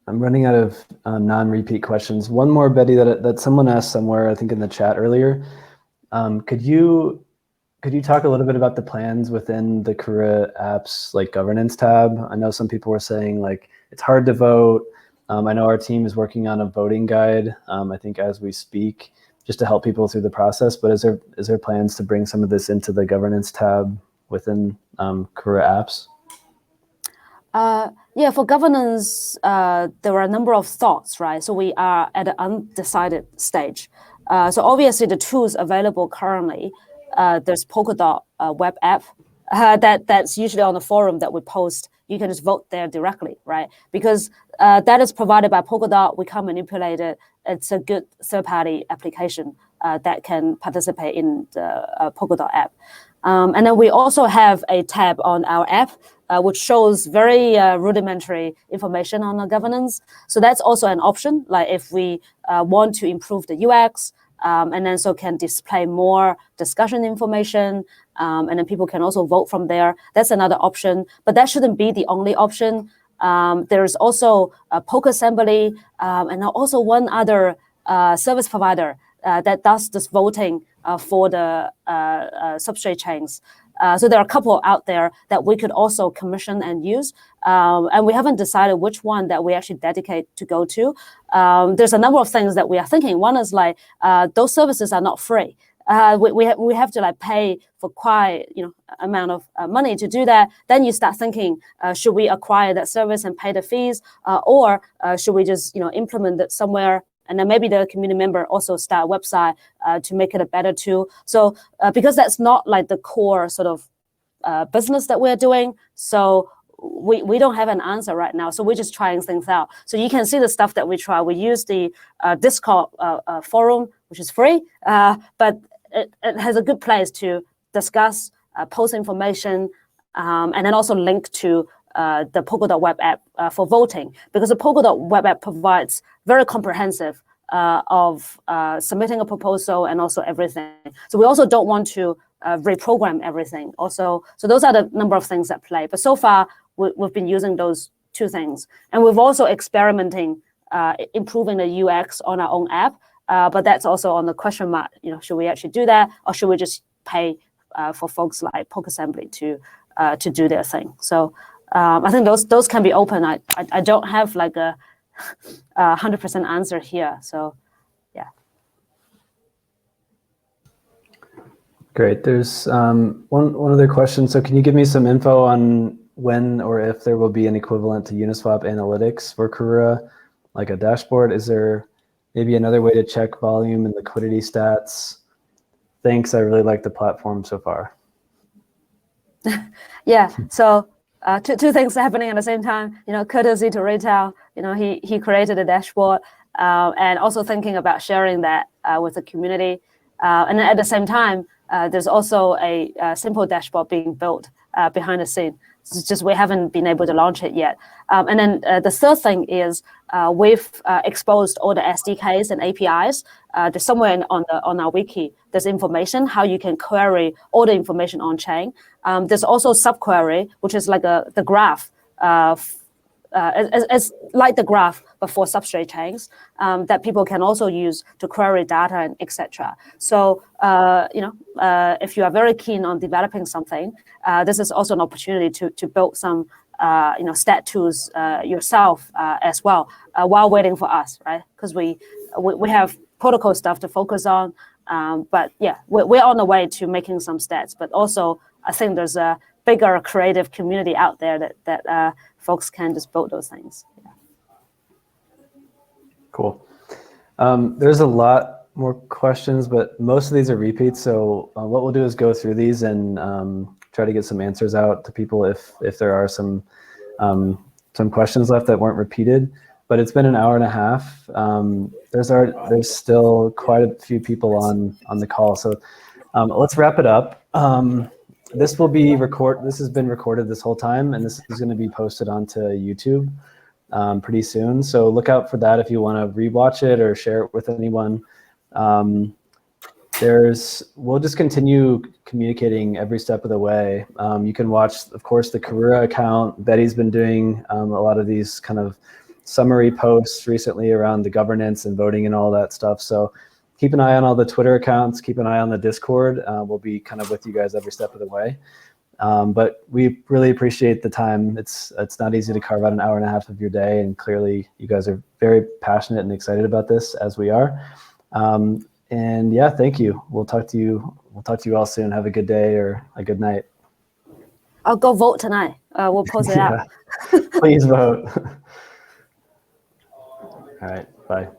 I'm running out of non-repeat questions. One more, Bette, that someone asked somewhere, I think in the chat earlier. Could you talk a little bit about the plans within the Karura app's like governance tab? I know some people were saying like it's hard to vote. I know our team is working on a voting guide, I think as we speak, just to help people through the process. But is there plans to bring some of this into the governance tab within Karura apps? Yeah, for governance, there are a number of thoughts, right? So we are at an undecided stage. So obviously the tools available currently, there's Polkadot web app that's usually on the forum that we post. You can just vote there directly, right? Because that is provided by Polkadot. We can't manipulate it. It's a good third-party application that can participate in the Polkadot app. And then we also have a tab on our app which shows very rudimentary information on the governance. So that's also an option. Like if we want to improve the UX, and then so can display more discussion information, and then people can also vote from there. That's another option, but that shouldn't be the only option. There's also a Polk Assembly, and also one other service provider that does this voting for the substrate chains. So there are a couple out there that we could also commission and use. And we haven't decided which one that we actually dedicate to go to. There's a number of things that we are thinking. One is like those services are not free. We have to like pay for quite amount of money to do that. Then you start thinking, should we acquire that service and pay the fees, or should we just implement it somewhere? And then maybe the community member also start a website to make it a better tool. So because that's not like the core sort of business that we're doing, so we don't have an answer right now. So we're just trying things out. So you can see the stuff that we try. We use the Discord forum, which is free, but it has a good place to discuss, post information, and then also link to the Polkadot web app for voting, because the Polkadot web app provides very comprehensive of submitting a proposal and also everything. So we also don't want to reprogram everything also. So those are the number of things at play. But so far, we've been using those two things. And we've also experimenting improving the UX on our own app. But that's also on the question mark. Should we actually do that, or should we just pay for folks like PokeAssembly to do their thing? So I think those can be open. I don't have like a 100% answer here. So yeah. Great. There's one other question. So can you give me some info on when or if there will be an equivalent to Uniswap analytics for Karura, like a dashboard? Is there maybe another way to check volume and liquidity stats? Thanks. I really like the platform so far. Yeah. So two things happening at the same time. Courtesy to Ruitao. He created a dashboard, and also thinking about sharing that with the community. And at the same time, there's also a simple dashboard being built behind the scene. It's just we haven't been able to launch it yet. And then the third thing is we've exposed all the SDKs and APIs. There's somewhere on our wiki, there's information how you can query all the information on chain. There's also subquery, which is like the graph. It's like the graph, but for substrate chains that people can also use to query data and etc. So if you are very keen on developing something, this is also an opportunity to build some stat tools yourself as well while waiting for us, right? Because we have protocol stuff to focus on, but yeah, we're on the way to making some stats. But also, I think there's a bigger creative community out there that folks can just build those things. Yeah. Cool. There's a lot more questions, but most of these are repeats. So what we'll do is go through these and try to get some answers out to people if there are some questions left that weren't repeated. But it's been an hour and a half. There's still quite a few people on the call. So let's wrap it up. This will be This has been recorded this whole time, and this is going to be posted onto YouTube pretty soon. So look out for that if you want to rewatch it or share it with anyone. We'll just continue communicating every step of the way. You can watch, of course, the Karura account. Bette's been doing a lot of these kind of summary posts recently around the governance and voting and all that stuff. So keep an eye on all the Twitter accounts. Keep an eye on the Discord. We'll be kind of with you guys every step of the way. But we really appreciate the time. It's not easy to carve out an hour and a half of your day, and clearly you guys are very passionate and excited about this, as we are. And yeah, thank you. We'll talk to you all soon. Have a good day or a good night. I'll go vote tonight. We'll post it out. Please vote. All right. Bye.